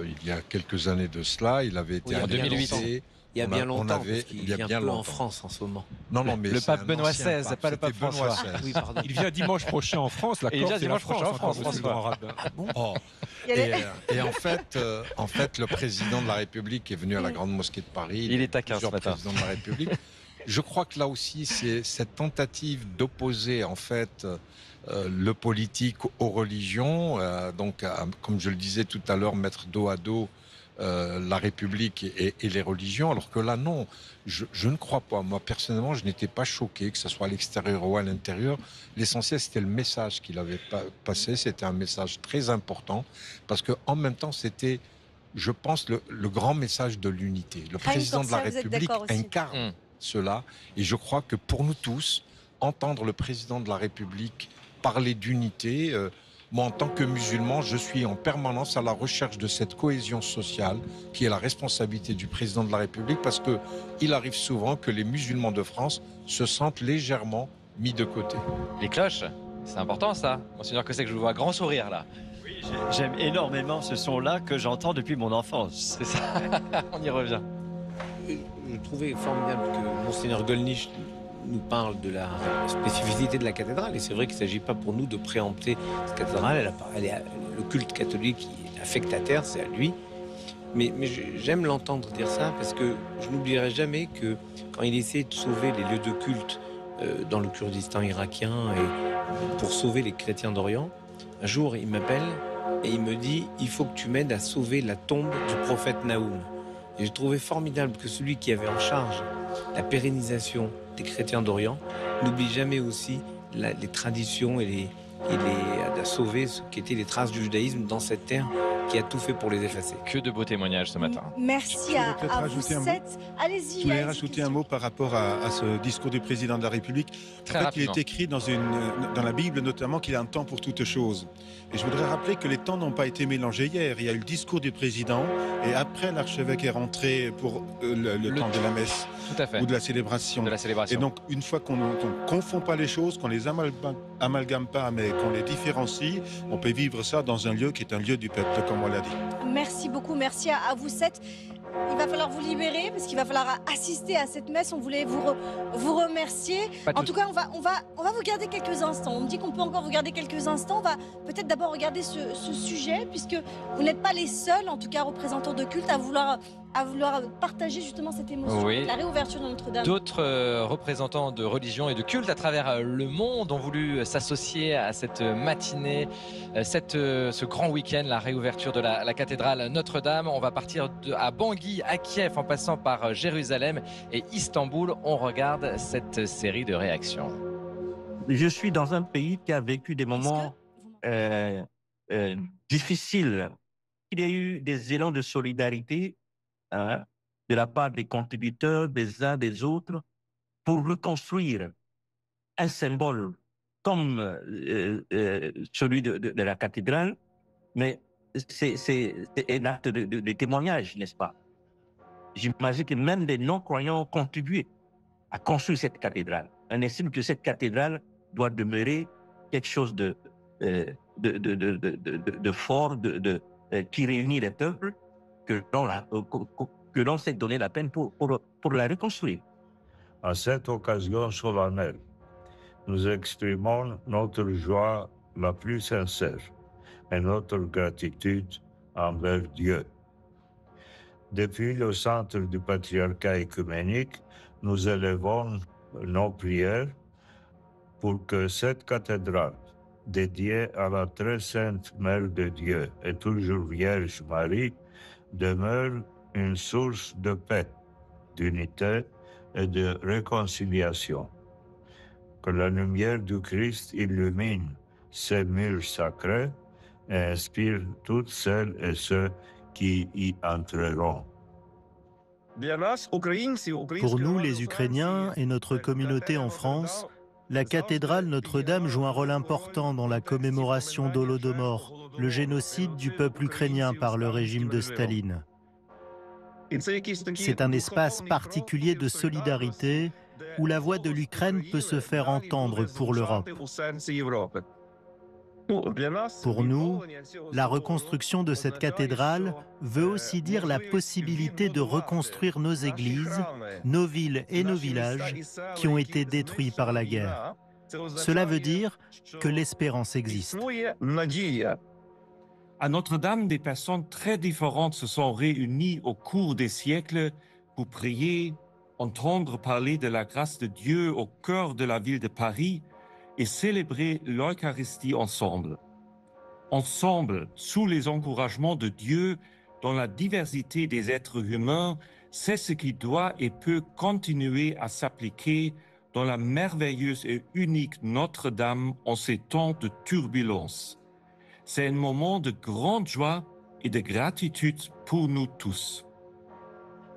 il y a quelques années de cela, il avait été Oui, en 2008. Il y a bien longtemps, parce qu'il vient peu en France en ce moment. Non, mais le c'est pape un Benoît ancien XVI, pas le pape c'était Benoît François. XVI. Oui, pardon. Il vient dimanche prochain en France. La Et il vient Corse et la dimanche prochain en France, aussi, le grand rabbin. Oh. Et en fait, le président de la République est venu à la Grande Mosquée de Paris. Il est taquin ce plusieurs matin. présidents de la République. Je crois que là aussi, c'est cette tentative d'opposer en fait le politique aux religions, comme je le disais tout à l'heure, mettre dos à dos la République et les religions, alors que là, non, je ne crois pas. Moi, personnellement, je n'étais pas choqué, que ce soit à l'extérieur ou à l'intérieur. L'essentiel, c'était le message qu'il avait passé. C'était un message très important, parce qu'en même temps, c'était, je pense, le grand message de l'unité. Le président de la République incarne cela, et je crois que pour nous tous, entendre le président de la République parler d'unité, moi, en tant que musulman, je suis en permanence à la recherche de cette cohésion sociale qui est la responsabilité du président de la République, parce qu'il arrive souvent que les musulmans de France se sentent légèrement mis de côté. Les cloches, c'est important ça. Monseigneur Cossec, je vous vois grand sourire là. Oui, j'aime énormément ce son-là que j'entends depuis mon enfance. C'est ça, on y revient. Je trouvais formidable que Monseigneur Gollnisch nous parle de la spécificité de la cathédrale. Et c'est vrai qu'il ne s'agit pas pour nous de préempter cette cathédrale. Le culte catholique est affectataire, c'est à lui. Mais j'aime l'entendre dire ça, parce que je n'oublierai jamais que quand il essayait de sauver les lieux de culte dans le Kurdistan irakien et pour sauver les chrétiens d'Orient, un jour il m'appelle et il me dit « Il faut que tu m'aides à sauver la tombe du prophète Naoum ». Et j'ai trouvé formidable que celui qui avait en charge la pérennisation des chrétiens d'Orient n'oublie jamais aussi les traditions et à sauver ce qui étaient les traces du judaïsme dans cette terre qui a tout fait pour les effacer. Que de beaux témoignages ce matin. Merci à vous sept. Allez-y. Je voulais rajouter un mot par rapport à ce discours du président de la République. Très il rapidement. est écrit dans la Bible notamment qu'il y a un temps pour toutes choses. Et je voudrais rappeler que les temps n'ont pas été mélangés hier. Il y a eu le discours du président et après l'archevêque est rentré pour le temps de la messe. Tout à fait. Ou de la célébration. Et donc, une fois qu'on ne confond pas les choses, qu'on les amalgame pas, mais qu'on les différencie, on peut vivre ça dans un lieu qui est un lieu du peuple, comme on l'a dit. Merci beaucoup, merci à vous sept. Il va falloir vous libérer parce qu'il va falloir assister à cette messe. On voulait vous remercier. En tout cas, on va vous garder quelques instants. On me dit qu'on peut encore vous garder quelques instants. On va peut-être d'abord regarder ce sujet, puisque vous n'êtes pas les seuls, en tout cas représentants de culte, à vouloir partager justement cette émotion, Oui. la réouverture de Notre-Dame. D'autres représentants de religion et de culte à travers le monde ont voulu s'associer à cette matinée, ce grand week-end, la réouverture de la cathédrale Notre-Dame. On va partir à Bangui, à Kiev, en passant par Jérusalem et Istanbul. On regarde cette série de réactions. Je suis dans un pays qui a vécu des moments difficiles. Il y a eu des élans de solidarité de la part des contributeurs, des uns des autres, pour reconstruire un symbole comme celui de la cathédrale, mais c'est un acte de témoignage, n'est-ce pas? J'imagine que même les non-croyants ont contribué à construire cette cathédrale. On estime que cette cathédrale doit demeurer quelque chose de fort, qui réunit les peuples, que l'on s'est donné la peine pour la reconstruire. À cette occasion solennelle, nous exprimons notre joie la plus sincère et notre gratitude envers Dieu. Depuis le centre du patriarcat œcuménique, nous élevons nos prières pour que cette cathédrale, dédiée à la très sainte Mère de Dieu et toujours Vierge Marie, demeure une source de paix, d'unité et de réconciliation. Que la lumière du Christ illumine ces murs sacrés et inspire toutes celles et ceux qui y entreront. Pour nous, les Ukrainiens et notre communauté en France, la cathédrale Notre-Dame joue un rôle important dans la commémoration d'Holodomor, le génocide du peuple ukrainien par le régime de Staline. C'est un espace particulier de solidarité où la voix de l'Ukraine peut se faire entendre pour l'Europe. Pour nous, la reconstruction de cette cathédrale veut aussi dire la possibilité de reconstruire nos églises, nos villes et nos villages qui ont été détruits par la guerre. Cela veut dire que l'espérance existe. À Notre-Dame, des personnes très différentes se sont réunies au cours des siècles pour prier, entendre parler de la grâce de Dieu au cœur de la ville de Paris et célébrer l'Eucharistie ensemble. Ensemble, sous les encouragements de Dieu, dans la diversité des êtres humains, c'est ce qui doit et peut continuer à s'appliquer dans la merveilleuse et unique Notre-Dame en ces temps de turbulence. C'est un moment de grande joie et de gratitude pour nous tous.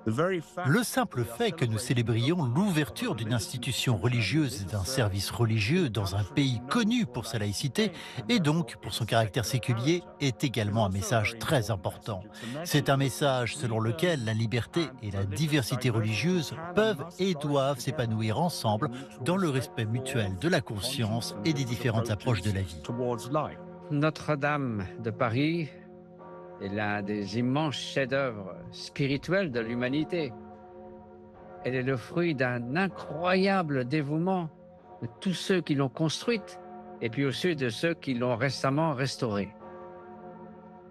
Le simple fait que nous célébrions l'ouverture d'une institution religieuse et d'un service religieux dans un pays connu pour sa laïcité et donc pour son caractère séculier est également un message très important. C'est un message selon lequel la liberté et la diversité religieuse peuvent et doivent s'épanouir ensemble dans le respect mutuel de la conscience et des différentes approches de la vie. Notre-Dame de Paris est l'un des immenses chefs-d'œuvre spirituels de l'humanité. Elle est le fruit d'un incroyable dévouement de tous ceux qui l'ont construite et puis aussi de ceux qui l'ont récemment restaurée.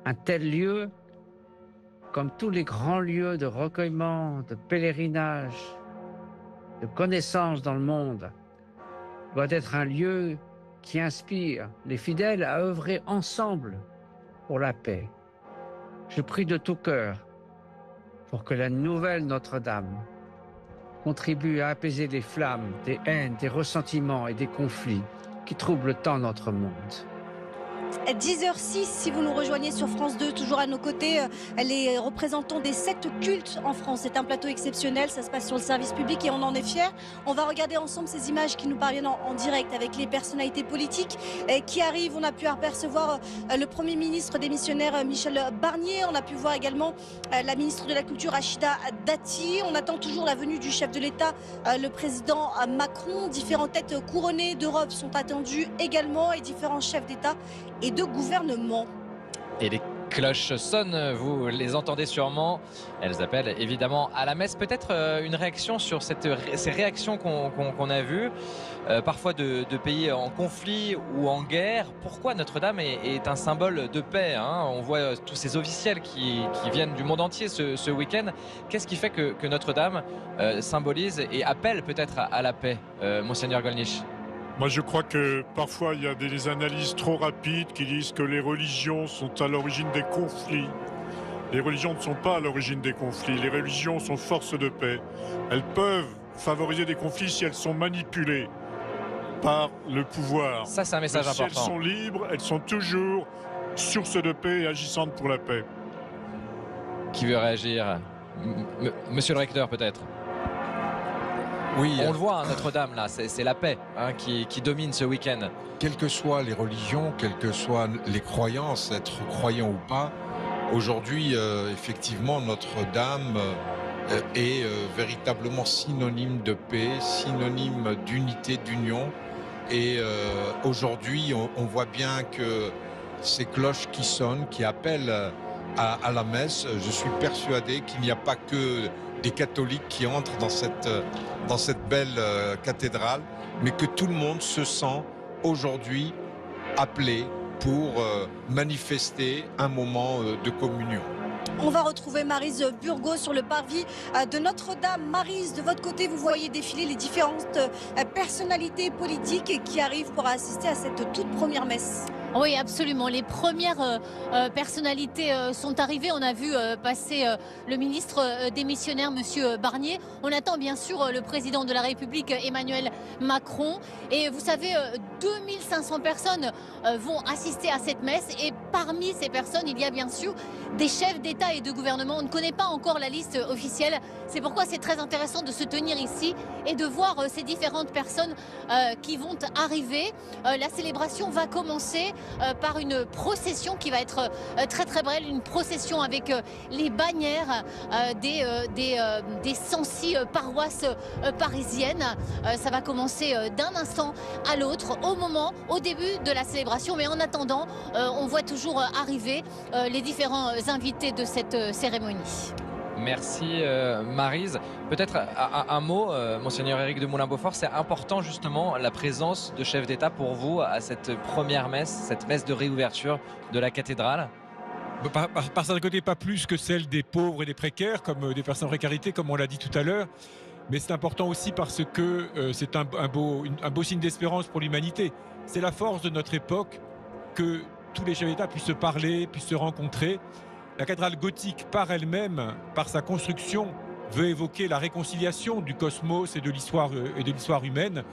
Un tel lieu, comme tous les grands lieux de recueillement, de pèlerinage, de connaissance dans le monde, doit être un lieu qui inspire les fidèles à œuvrer ensemble pour la paix. Je prie de tout cœur pour que la nouvelle Notre-Dame contribue à apaiser les flammes des haines, des ressentiments et des conflits qui troublent tant notre monde. 10h06, si vous nous rejoignez sur France 2, toujours à nos côtés, les représentants des sectes cultes en France. C'est un plateau exceptionnel, ça se passe sur le service public et on en est fiers. On va regarder ensemble ces images qui nous parviennent en direct avec les personnalités politiques qui arrivent. On a pu apercevoir le Premier ministre démissionnaire Michel Barnier. On a pu voir également la ministre de la Culture Rachida Dati. On attend toujours la venue du chef de l'État, le président Macron. Différentes têtes couronnées d'Europe sont attendues également et différents chefs d'État et de gouvernement. Et les cloches sonnent, vous les entendez sûrement. Elles appellent évidemment à la messe. Peut-être une réaction sur ces réactions qu'on a vues, parfois de pays en conflit ou en guerre. Pourquoi Notre-Dame est un symbole de paix, hein? On voit tous ces officiels qui viennent du monde entier ce week-end. Qu'est-ce qui fait que Notre-Dame symbolise et appelle peut-être à la paix, Monseigneur Gollnisch? Moi, je crois que parfois, il y a des analyses trop rapides qui disent que les religions sont à l'origine des conflits. Les religions ne sont pas à l'origine des conflits. Les religions sont force de paix. Elles peuvent favoriser des conflits si elles sont manipulées par le pouvoir. Ça, c'est un message important. Si elles sont libres, elles sont toujours source de paix et agissantes pour la paix. Qui veut réagir? Monsieur le recteur, peut-être? Oui, on le voit, hein, Notre-Dame, là, c'est la paix hein, qui domine ce week-end. Quelles que soient les religions, quelles que soient les croyances, être croyant ou pas, aujourd'hui, effectivement, Notre-Dame est véritablement synonyme de paix, synonyme d'unité, d'union. Et aujourd'hui, on voit bien que ces cloches qui sonnent, qui appellent à la messe, je suis persuadé qu'il n'y a pas que des catholiques qui entrent dans cette belle cathédrale, mais que tout le monde se sent aujourd'hui appelé pour manifester un moment de communion. On va retrouver Maryse Burgot sur le parvis de Notre-Dame. Maryse, de votre côté, vous voyez défiler les différentes personnalités politiques qui arrivent pour assister à cette toute première messe. Oui, absolument. Les premières personnalités sont arrivées. On a vu passer le ministre démissionnaire, Monsieur Barnier. On attend bien sûr le président de la République, Emmanuel Macron. Et vous savez, 2500 personnes vont assister à cette messe. Et parmi ces personnes, il y a bien sûr des chefs d'État et de gouvernement. On ne connaît pas encore la liste officielle. C'est pourquoi c'est très intéressant de se tenir ici et de voir ces différentes personnes qui vont arriver. La célébration va commencer par une procession qui va être très très belle, une procession avec les bannières des 106 paroisses parisiennes. Ça va commencer d'un instant à l'autre, au début de la célébration. Mais en attendant, on voit toujours arriver les différents invités de cette cérémonie. Merci Maryse. Peut-être un mot, Monseigneur Éric de Moulin-Beaufort, c'est important justement la présence de chefs d'État pour vous à cette première messe, cette messe de réouverture de la cathédrale? Par certains côtés, pas plus que celle des pauvres et des précaires, comme des personnes en précarité, comme on l'a dit tout à l'heure. Mais c'est important aussi parce que c'est un beau signe d'espérance pour l'humanité. C'est la force de notre époque que tous les chefs d'État puissent se parler, puissent se rencontrer. La cathédrale gothique, par elle-même, par sa construction, veut évoquer la réconciliation du cosmos et de l'histoire humaine.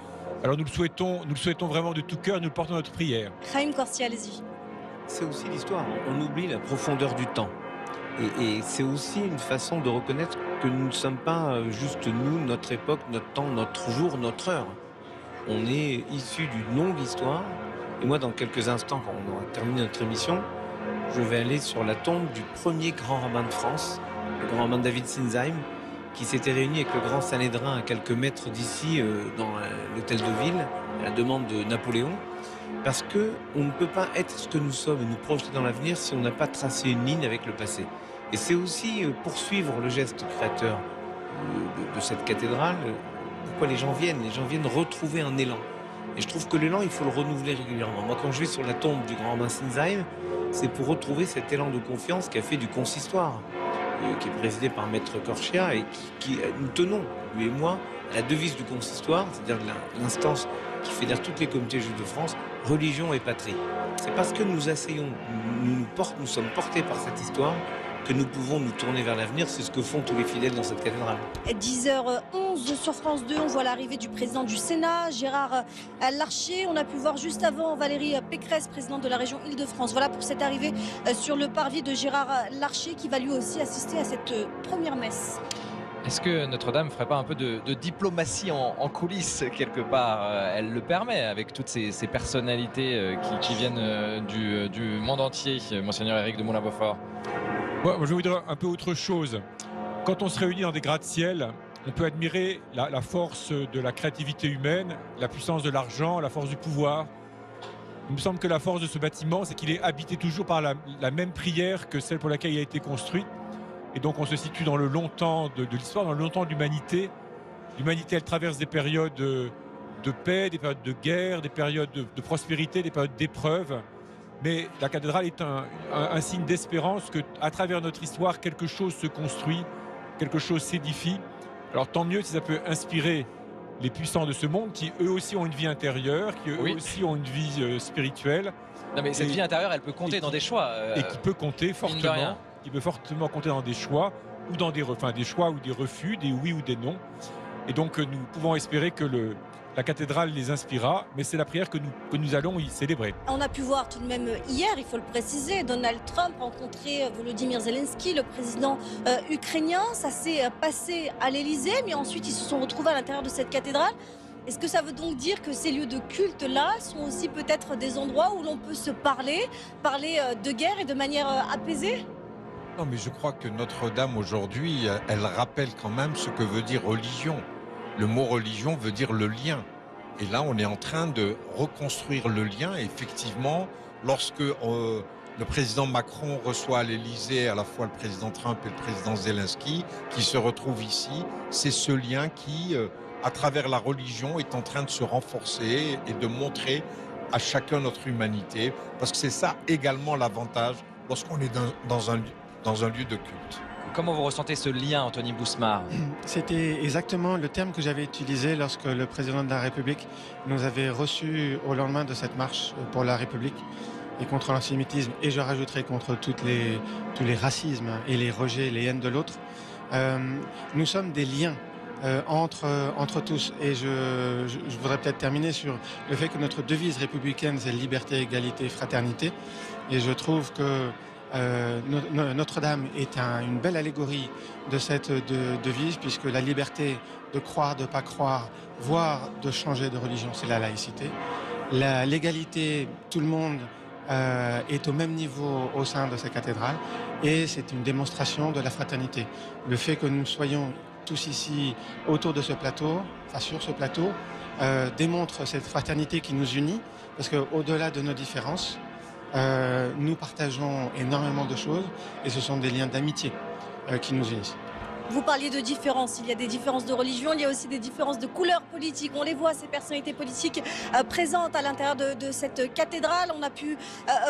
Alors nous le souhaitons vraiment de tout cœur, nous le portons dans notre prière. Chaim Corsi, allez-y. C'est aussi l'histoire. On oublie la profondeur du temps. Et c'est aussi une façon de reconnaître que nous ne sommes pas juste nous, notre époque, notre temps, notre jour, notre heure. On est issu d'une longue histoire. Et moi, dans quelques instants, quand on aura terminé notre émission, je vais aller sur la tombe du premier grand rabbin de France, le grand rabbin David Sinzheim, qui s'était réuni avec le grand Sanhédrin à quelques mètres d'ici, dans l'hôtel de ville, à la demande de Napoléon. Parce qu'on ne peut pas être ce que nous sommes et nous projeter dans l'avenir si on n'a pas tracé une ligne avec le passé. Et c'est aussi poursuivre le geste créateur de cette cathédrale. Pourquoi les gens viennent retrouver un élan. Et je trouve que l'élan, il faut le renouveler régulièrement. Moi, quand je vais sur la tombe du grand rabbin Sinzheim, c'est pour retrouver cet élan de confiance qui a fait du consistoire, qui est présidé par Maître Corchia et qui nous tenons, lui et moi, à la devise du consistoire, c'est-à-dire l'instance qui fédère toutes les communautés juives de France, religion et patrie. C'est parce que nous asseyons, nous sommes portés par cette histoire que nous pouvons nous tourner vers l'avenir. C'est ce que font tous les fidèles dans cette cathédrale. 10h11 sur France 2, on voit l'arrivée du président du Sénat, Gérard Larcher. On a pu voir juste avant Valérie Pécresse, présidente de la région Île-de-France. Voilà pour cette arrivée sur le parvis de Gérard Larcher qui va lui aussi assister à cette première messe. Est-ce que Notre-Dame ne ferait pas un peu de diplomatie en coulisses quelque part? Elle le permet avec toutes ces personnalités qui viennent du monde entier, Monseigneur Éric de Moulin-Beaufort. Moi, je vais vous dire un peu autre chose. Quand on se réunit dans des gratte-ciel, on peut admirer la force de la créativité humaine, la puissance de l'argent, la force du pouvoir. Il me semble que la force de ce bâtiment, c'est qu'il est habité toujours par la même prière que celle pour laquelle il a été construit. Et donc on se situe dans le long temps de l'histoire, dans le long temps de l'humanité. L'humanité, elle traverse des périodes de paix, des périodes de guerre, des périodes de prospérité, des périodes d'épreuves. Mais la cathédrale est un signe d'espérance qu'à travers notre histoire, quelque chose se construit, quelque chose s'édifie. Alors tant mieux si ça peut inspirer les puissants de ce monde qui eux aussi ont une vie intérieure, qui eux aussi ont une vie spirituelle. Non mais cette vie intérieure, elle peut compter dans des choix. Et qui peut compter fortement. Qui peut fortement compter dans des choix ou dans des choix ou des refus, des oui ou des non. Et donc nous pouvons espérer que la cathédrale les inspirera, mais c'est la prière que nous allons y célébrer. On a pu voir tout de même hier, il faut le préciser, Donald Trump rencontrer Volodymyr Zelensky, le président ukrainien. Ça s'est passé à l'Elysée, mais ensuite ils se sont retrouvés à l'intérieur de cette cathédrale. Est-ce que ça veut donc dire que ces lieux de culte-là sont aussi peut-être des endroits où l'on peut se parler de guerre et de manière apaisée ? Non, mais je crois que Notre-Dame aujourd'hui, elle rappelle quand même ce que veut dire religion. Le mot religion veut dire le lien. Et là, on est en train de reconstruire le lien. Et effectivement, lorsque le président Macron reçoit à l'Élysée à la fois le président Trump et le président Zelensky, qui se retrouvent ici, c'est ce lien qui, à travers la religion, est en train de se renforcer et de montrer à chacun notre humanité. Parce que c'est ça également l'avantage lorsqu'on est dans un lieu de culte. Comment vous ressentez ce lien, Anthony Bousmar? C'était exactement le terme que j'avais utilisé lorsque le président de la République nous avait reçus au lendemain de cette marche pour la République et contre l'antisémitisme, et je rajouterai contre tous les racismes et les rejets, les haines de l'autre. Nous sommes des liens entre tous. Et je voudrais peut-être terminer sur le fait que notre devise républicaine, c'est liberté, égalité, fraternité. Et je trouve que Notre-Dame est une belle allégorie de cette devise, puisque la liberté de croire, de ne pas croire, voire de changer de religion, c'est la laïcité. L'égalité, tout le monde est au même niveau au sein de cette cathédrale et c'est une démonstration de la fraternité. Le fait que nous soyons tous ici autour de ce plateau, enfin sur ce plateau, démontre cette fraternité qui nous unit parce qu'au-delà de nos différences, nous partageons énormément de choses et ce sont des liens d'amitié qui nous unissent. Vous parliez de différences, il y a des différences de religion, il y a aussi des différences de couleurs politiques. On les voit, ces personnalités politiques présentes à l'intérieur de cette cathédrale. On a pu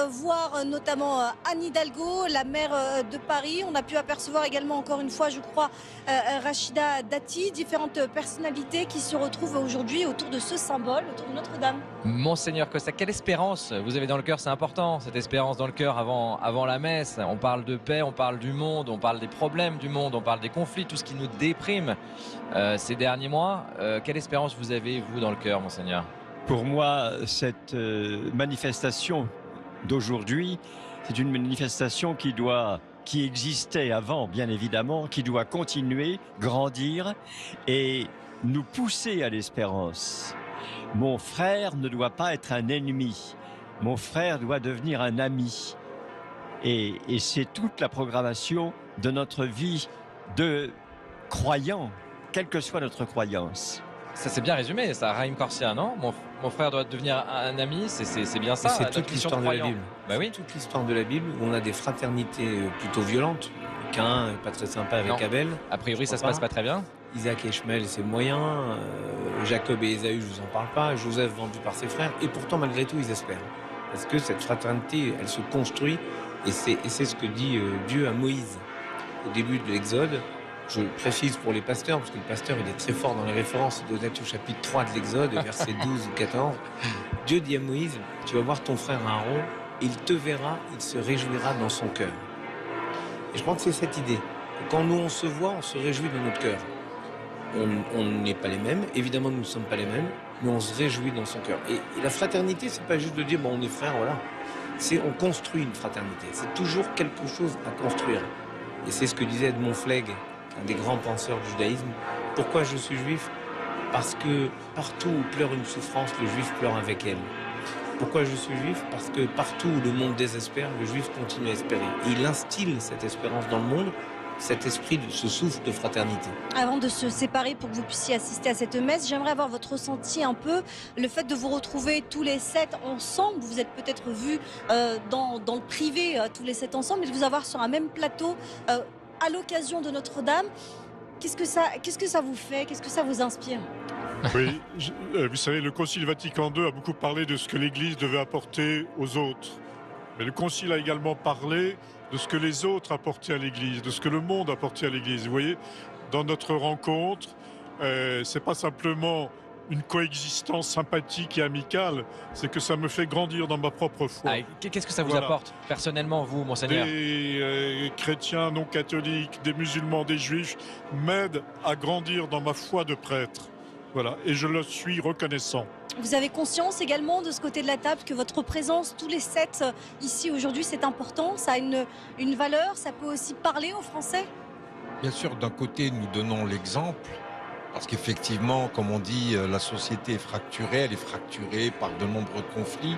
voir notamment Anne Hidalgo, la maire de Paris. On a pu apercevoir également, encore une fois, je crois, Rachida Dati, différentes personnalités qui se retrouvent aujourd'hui autour de ce symbole, autour de Notre-Dame. Monseigneur Costa, quelle espérance vous avez dans le cœur? C'est important, cette espérance dans le cœur avant la messe. On parle de paix, on parle du monde, on parle des problèmes du monde, on parle des conflits, tout ce qui nous déprime ces derniers mois. Quelle espérance vous avez, vous, dans le cœur, Monseigneur? Pour moi, cette manifestation d'aujourd'hui, c'est une manifestation qui existait avant, bien évidemment, qui doit continuer, grandir et nous pousser à l'espérance. Mon frère ne doit pas être un ennemi. Mon frère doit devenir un ami. Et c'est toute la programmation de notre vie de croyants, quelle que soit notre croyance. Ça, c'est bien résumé, ça, Raïm Corsia, non? Mon frère doit devenir un ami, c'est bien ça. C'est toute l'histoire de la Bible. Bah oui. Toute l'histoire de la Bible où on a des fraternités plutôt violentes. Caïn n'est pas très sympa avec Abel. A priori, ça se passe pas très bien. Isaac et Ishmaël, c'est moyen. Jacob et Ésaü, je vous en parle pas. Joseph vendu par ses frères. Et pourtant, malgré tout, ils espèrent. Parce que cette fraternité, elle se construit. Et c'est ce que dit Dieu à Moïse au début de l'Exode. Je précise pour les pasteurs, parce que le pasteur, il est très fort dans les références. Il doit être au chapitre 3 de l'Exode, verset 12 ou 14. Dieu dit à Moïse, tu vas voir ton frère Aaron, il te verra, il se réjouira dans son cœur. Et je crois que c'est cette idée. Quand nous, on se voit, on se réjouit dans notre cœur. On n'est pas les mêmes, évidemment, nous ne sommes pas les mêmes, mais on se réjouit dans son cœur. Et la fraternité, c'est pas juste de dire, bon, on est frères, voilà. C'est on construit une fraternité. C'est toujours quelque chose à construire. Et c'est ce que disait Edmond Flegg, un des grands penseurs du judaïsme. Pourquoi je suis juif? Parce que partout où pleure une souffrance, le juif pleure avec elle. Pourquoi je suis juif? Parce que partout où le monde désespère, le juif continue à espérer. Et il instille cette espérance dans le monde, cet esprit, ce souffle de fraternité. Avant de se séparer pour que vous puissiez assister à cette messe, j'aimerais avoir votre ressenti un peu, le fait de vous retrouver tous les 7 ensemble. Vous êtes peut-être vus dans le privé tous les 7 ensemble, mais de vous avoir sur un même plateau à l'occasion de Notre-Dame. Qu'est-ce que ça vous fait? Qu'est-ce que ça vous inspire? Oui, vous savez, le Concile Vatican II a beaucoup parlé de ce que l'Église devait apporter aux autres. Mais le Concile a également parlé de ce que les autres apportaient à l'Église, de ce que le monde apportait à l'Église. Vous voyez, dans notre rencontre, c'est pas simplement une coexistence sympathique et amicale, c'est que ça me fait grandir dans ma propre foi. Qu'est-ce que ça vous apporte personnellement, vous, Monseigneur? Des chrétiens non catholiques, des musulmans, des juifs m'aident à grandir dans ma foi de prêtre. Voilà, et je le suis reconnaissant. Vous avez conscience également de ce côté de la table que votre présence, tous les 7 ici aujourd'hui, c'est important, ça a une valeur, ça peut aussi parler aux Français? Bien sûr, d'un côté, nous donnons l'exemple, parce qu'effectivement, comme on dit, la société est fracturée, elle est fracturée par de nombreux conflits.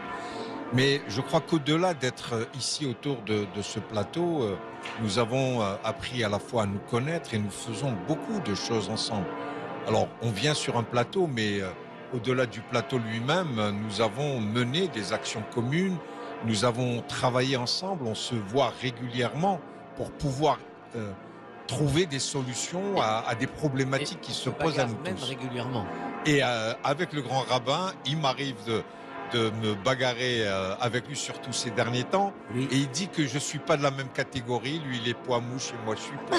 Mais je crois qu'au-delà d'être ici autour de ce plateau, nous avons appris à la fois à nous connaître et nous faisons beaucoup de choses ensemble. Alors, on vient sur un plateau, mais au-delà du plateau lui-même, nous avons mené des actions communes, nous avons travaillé ensemble, on se voit régulièrement pour pouvoir trouver des solutions à des problématiques qui se posent à nous tous. Régulièrement. Et avec le grand rabbin, il m'arrive de me bagarrer avec lui, surtout ces derniers temps. Oui. Et il dit que je ne suis pas de la même catégorie. Lui, il est poids mouche et moi, je suis pas.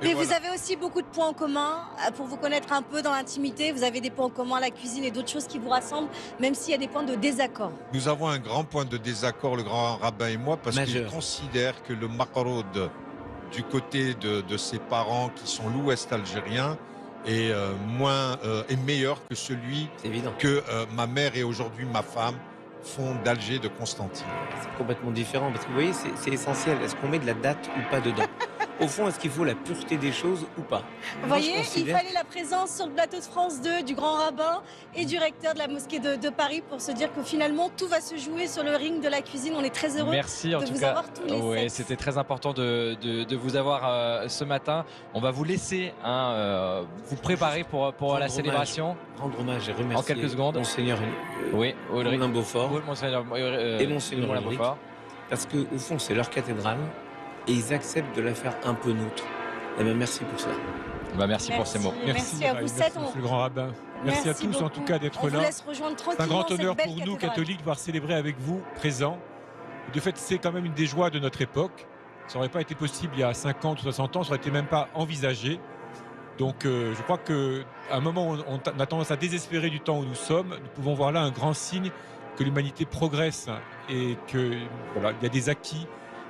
Mais voilà. Vous avez aussi beaucoup de points en commun. Pour vous connaître un peu dans l'intimité, vous avez des points en commun, la cuisine et d'autres choses qui vous rassemblent, même s'il y a des points de désaccord. Nous avons un grand point de désaccord, le grand rabbin et moi, parce qu'il considère que le makarod du côté de ses parents, qui sont l'ouest algérien, est meilleur que celui que ma mère et aujourd'hui ma femme font d'Alger, de Constantine. C'est complètement différent, parce que vous voyez, c'est essentiel. Est-ce qu'on met de la date ou pas dedans? Au fond, est-ce qu'il faut la pureté des choses ou pas? Vous Moi, voyez, je considère- il fallait la présence sur le plateau de France 2 du grand rabbin et du recteur de la mosquée de Paris pour se dire que finalement tout va se jouer sur le ring de la cuisine. On est très heureux Merci en de tout vous cas. avoir tous les Ouais, sept. c'était très important de vous avoir ce matin. On va vous laisser vous préparer pour la Rendre célébration. Rendre hommage et remercier En quelques secondes. Monseigneur Oui, Audrey. Moulin Beaufort Oui, Monseigneur, et Monseigneur Moulin Ulrich, Beaufort. parce qu'au fond, c'est leur cathédrale et ils acceptent de la faire un peu nôtre. Eh bien, merci pour ça. Bah, merci pour ces mots. Merci à vous sept. Merci, le grand rabbin. Merci à tous en beaucoup. tout cas d'être On vous là. laisse rejoindre C'est un tranquillement grand honneur cette belle pour nous, cathédrale. catholiques, de pouvoir célébrer avec vous, présents. De fait, c'est quand même une des joies de notre époque. Ça n'aurait pas été possible il y a 50 ou 60 ans, ça n'aurait été même pas envisagé. Donc je crois qu'à un moment où on a tendance à désespérer du temps où nous sommes, nous pouvons voir là un grand signe que l'humanité progresse et qu'il y a des acquis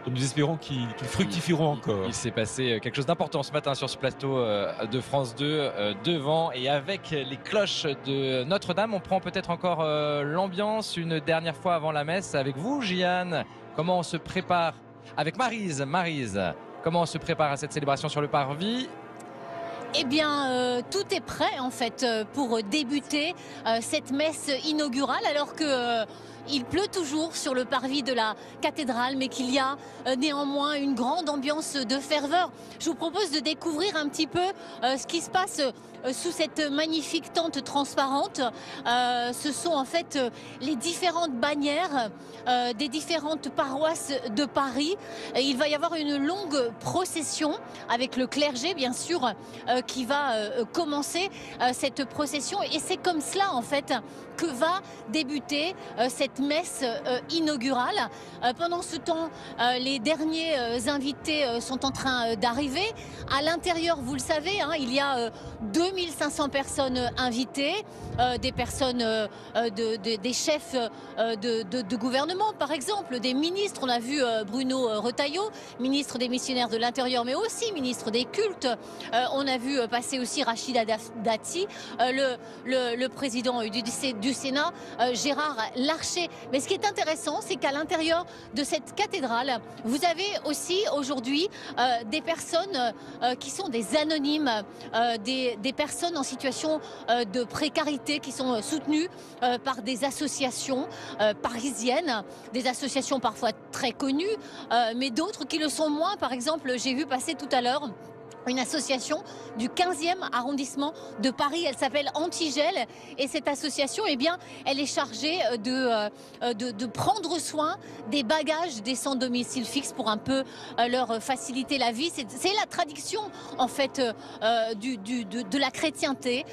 dont nous espérons qu'ils fructifieront encore. Il s'est passé quelque chose d'important ce matin sur ce plateau de France 2, devant et avec les cloches de Notre-Dame. On prend peut-être encore l'ambiance une dernière fois avant la messe avec vous, Jeanne. Comment on se prépare avec Maryse, comment on se prépare à cette célébration sur le parvis? Eh bien, tout est prêt en fait pour débuter cette messe inaugurale alors que il pleut toujours sur le parvis de la cathédrale, mais qu'il y a néanmoins une grande ambiance de ferveur. Je vous propose de découvrir un petit peu ce qui se passe sous cette magnifique tente transparente. Ce sont en fait les différentes bannières des différentes paroisses de Paris. Et il va y avoir une longue procession avec le clergé, bien sûr, qui va commencer cette procession. Et c'est comme cela, en fait, que va débuter cette messe inaugurale. Pendant ce temps, les derniers invités sont en train d'arriver. À l'intérieur, vous le savez, hein, il y a 2500 personnes invitées, des personnes, des chefs de gouvernement, par exemple, des ministres. On a vu Bruno Retailleau, ministre des missionnaires de l'Intérieur, mais aussi ministre des cultes. On a vu passer aussi Rachida Dati, le président du Sénat, Gérard Larcher. Mais ce qui est intéressant, c'est qu'à l'intérieur de cette cathédrale, vous avez aussi aujourd'hui des personnes qui sont des anonymes, des personnes en situation de précarité qui sont soutenues par des associations parisiennes, des associations parfois très connues, mais d'autres qui le sont moins. Par exemple, j'ai vu passer tout à l'heure une association du 15e arrondissement de Paris. Elle s'appelle Antigel et cette association, eh bien, elle est chargée de prendre soin des bagages des sans domicile fixe pour un peu leur faciliter la vie. C'est la traduction en fait de la chrétienté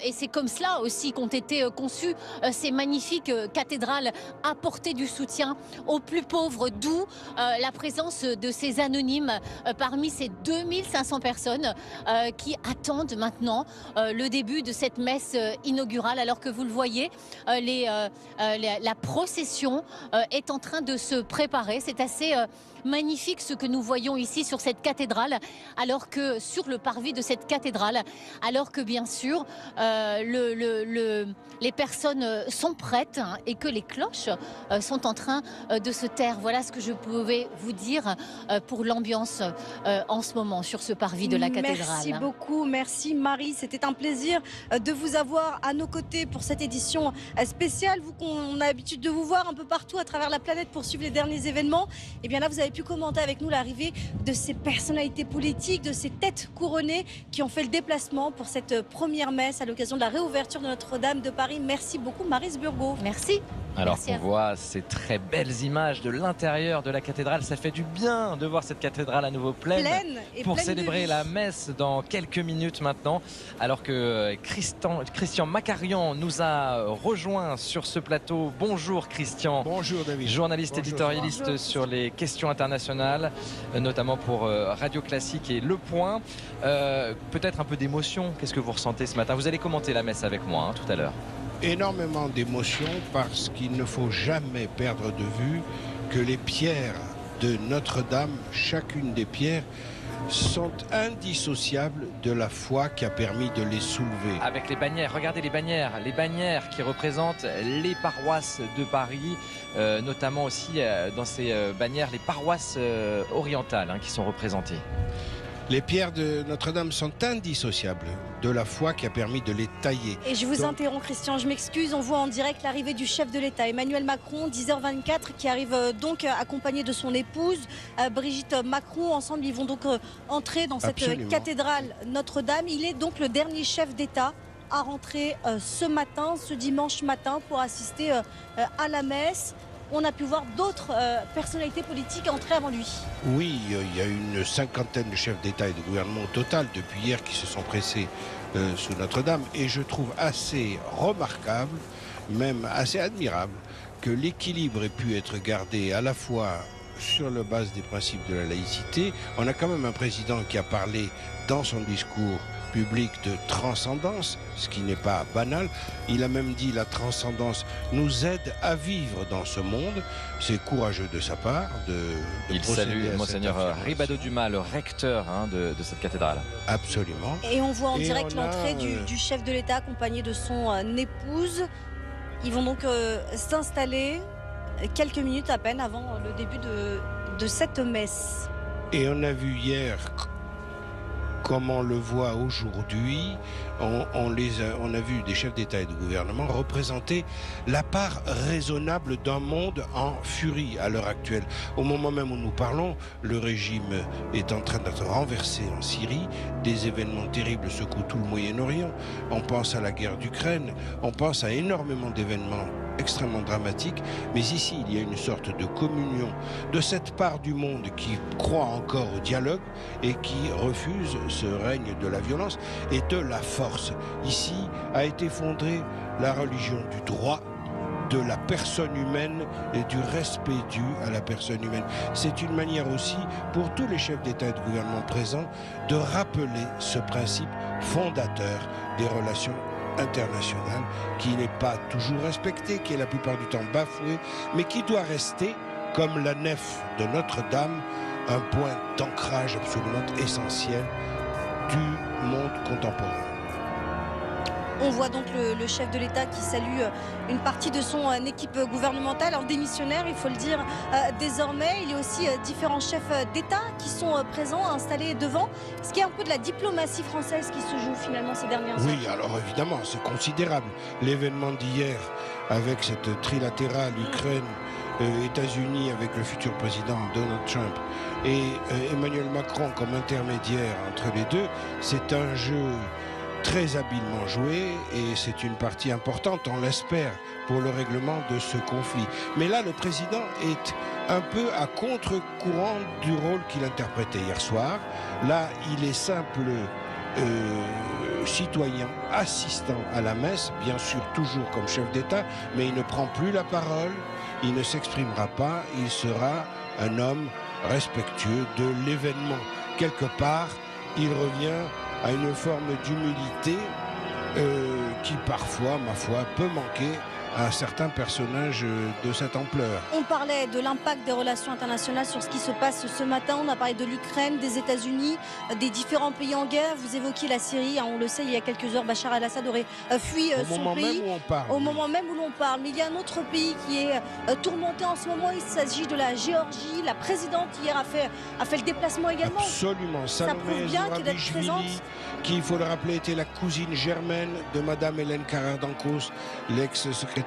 et c'est comme cela aussi qu'ont été conçues ces magnifiques cathédrales, apporter du soutien aux plus pauvres, d'où la présence de ces anonymes parmi ces 2500 personnes qui attendent maintenant le début de cette messe inaugurale. Alors que vous le voyez, la procession est en train de se préparer. C'est assez magnifique ce que nous voyons ici sur cette cathédrale, alors que sur le parvis de cette cathédrale, alors que bien sûr les personnes sont prêtes hein, et que les cloches sont en train de se taire. Voilà ce que je pouvais vous dire pour l'ambiance en ce moment sur ce parvis de la cathédrale. Merci beaucoup, merci Marie. C'était un plaisir de vous avoir à nos côtés pour cette édition spéciale. Vous qu'on a l'habitude de vous voir un peu partout à travers la planète pour suivre les derniers événements. Et bien là, vous avez pu commenter avec nous l'arrivée de ces personnalités politiques, de ces têtes couronnées qui ont fait le déplacement pour cette première messe à l'occasion de la réouverture de Notre-Dame de Paris. Merci beaucoup Maryse Burgot. Merci. Alors qu'on voit ces très belles images de l'intérieur de la cathédrale, ça fait du bien de voir cette cathédrale à nouveau pleine pour pleine célébrer de vie. la messe dans quelques minutes maintenant. Alors que Christian Macarian nous a rejoint sur ce plateau. Bonjour Christian. Bonjour David. Journaliste Bonjour. éditorialiste Bonjour. sur les questions internationales, notamment pour Radio Classique et Le Point. Peut-être un peu d'émotion. Qu'est-ce que vous ressentez ce matin? Vous allez commenter la messe avec moi tout à l'heure. Énormément d'émotions parce qu'il ne faut jamais perdre de vue que les pierres de Notre-Dame, chacune des pierres, sont indissociables de la foi qui a permis de les soulever. Avec les bannières, regardez les bannières qui représentent les paroisses de Paris, notamment aussi dans ces bannières les paroisses orientales qui sont représentées. Les pierres de Notre-Dame sont indissociables de la foi qui a permis de les tailler. Et je vous interromps Christian, je m'excuse, on voit en direct l'arrivée du chef de l'État, Emmanuel Macron, 10h24, qui arrive donc accompagné de son épouse, Brigitte Macron. Ensemble, ils vont donc entrer dans cette cathédrale Notre-Dame. Il est donc le dernier chef d'État à rentrer ce dimanche matin, pour assister à la messe. On a pu voir d'autres personnalités politiques entrer avant lui. Oui, il y a une cinquantaine de chefs d'État et de gouvernement au total depuis hier qui se sont pressés sous Notre-Dame. Et je trouve assez remarquable, même assez admirable, que l'équilibre ait pu être gardé à la fois sur la base des principes de la laïcité. On a quand même un président qui a parlé dans son discours public de transcendance, ce qui n'est pas banal. Il a même dit la transcendance nous aide à vivre dans ce monde. C'est courageux de sa part Il salue Monseigneur Ribado-Dumas, le recteur de cette cathédrale. Absolument. Et on voit en direct l'entrée du chef de l'État accompagné de son épouse. Ils vont donc s'installer quelques minutes à peine avant le début de cette messe. Et on a vu hier, comme on le voit aujourd'hui, on a vu des chefs d'État et de gouvernement représenter la part raisonnable d'un monde en furie à l'heure actuelle. Au moment même où nous parlons, le régime est en train d'être renversé en Syrie. Des événements terribles secouent tout le Moyen-Orient. On pense à la guerre d'Ukraine, on pense à énormément d'événements extrêmement dramatiques. Mais ici, il y a une sorte de communion de cette part du monde qui croit encore au dialogue et qui refuse ce règne de la violence et de la force. Ici a été fondée la religion du droit, de la personne humaine et du respect dû à la personne humaine. C'est une manière aussi pour tous les chefs d'État et de gouvernement présents de rappeler ce principe fondateur des relations internationales qui n'est pas toujours respecté, qui est la plupart du temps bafoué, mais qui doit rester, comme la nef de Notre-Dame, un point d'ancrage absolument essentiel du monde contemporain. On voit donc le chef de l'État qui salue une partie de son équipe gouvernementale en démissionnaire, il faut le dire désormais. Il y a aussi différents chefs d'État qui sont présents, installés devant. Ce qui est un peu de la diplomatie française qui se joue finalement ces dernières heures. Oui, alors évidemment, c'est considérable. L'événement d'hier avec cette trilatérale Ukraine, États-Unis avec le futur président Donald Trump et Emmanuel Macron comme intermédiaire entre les deux, c'est un jeu très habilement joué et c'est une partie importante, on l'espère, pour le règlement de ce conflit. Mais là, le président est un peu à contre-courant du rôle qu'il interprétait hier soir. Là, il est simple citoyen, assistant à la messe, bien sûr toujours comme chef d'État, mais il ne prend plus la parole, il ne s'exprimera pas, il sera un homme respectueux de l'événement. Quelque part, il revient à une forme d'humilité qui parfois, ma foi, peut manquer à certains personnages de cette ampleur. On parlait de l'impact des relations internationales sur ce qui se passe ce matin. On a parlé de l'Ukraine, des États-Unis, des différents pays en guerre. Vous évoquiez la Syrie, on le sait, il y a quelques heures, Bachar el-Assad aurait fui son pays. Au moment même où l'on parle. Mais il y a un autre pays qui est tourmenté en ce moment. Il s'agit de la Géorgie. La présidente hier a fait le déplacement également. Absolument. Ça prouve bien que d'être présente. Qui, il faut le rappeler, était la cousine germaine de Madame Hélène Carrère-Dancos, l'ex-secrétaire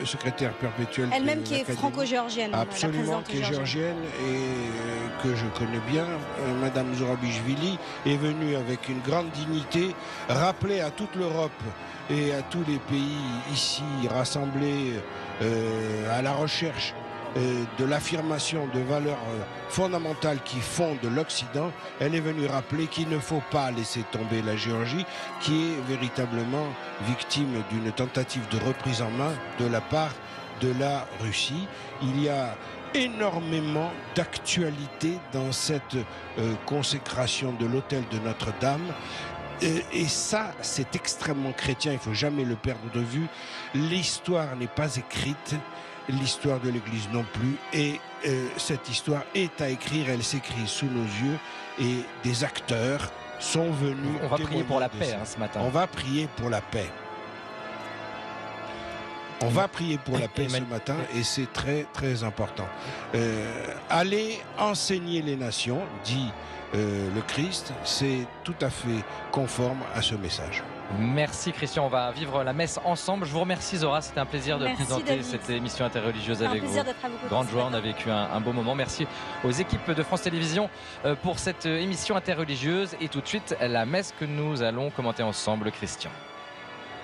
secrétaire perpétuelle. Elle-même qui est franco-géorgienne. Absolument, qui est géorgienne et que je connais bien. Madame Zourabichvili est venue avec une grande dignité rappeler à toute l'Europe et à tous les pays ici rassemblés à la recherche de l'affirmation de valeurs fondamentales qui fondent l'Occident. Elle est venue rappeler qu'il ne faut pas laisser tomber la Géorgie, qui est véritablement victime d'une tentative de reprise en main de la part de la Russie. Il y a énormément d'actualité dans cette consécration de l'hôtel de Notre-Dame. Et ça, c'est extrêmement chrétien, il ne faut jamais le perdre de vue. L'histoire n'est pas écrite, l'histoire de l'Église non plus, et cette histoire est à écrire, elle s'écrit sous nos yeux, et des acteurs sont venus... On va prier pour la paix ce matin. On va prier pour la paix. On va prier pour la paix ce matin, et c'est très très important. Allez enseigner les nations, dit le Christ, c'est tout à fait conforme à ce message. Merci Christian, on va vivre la messe ensemble. Je vous remercie Zora, c'était un plaisir de présenter David. cette émission interreligieuse avec vous. Grande joie, on a vécu un beau moment. Merci aux équipes de France Télévisions pour cette émission interreligieuse. Et tout de suite, la messe que nous allons commenter ensemble, Christian.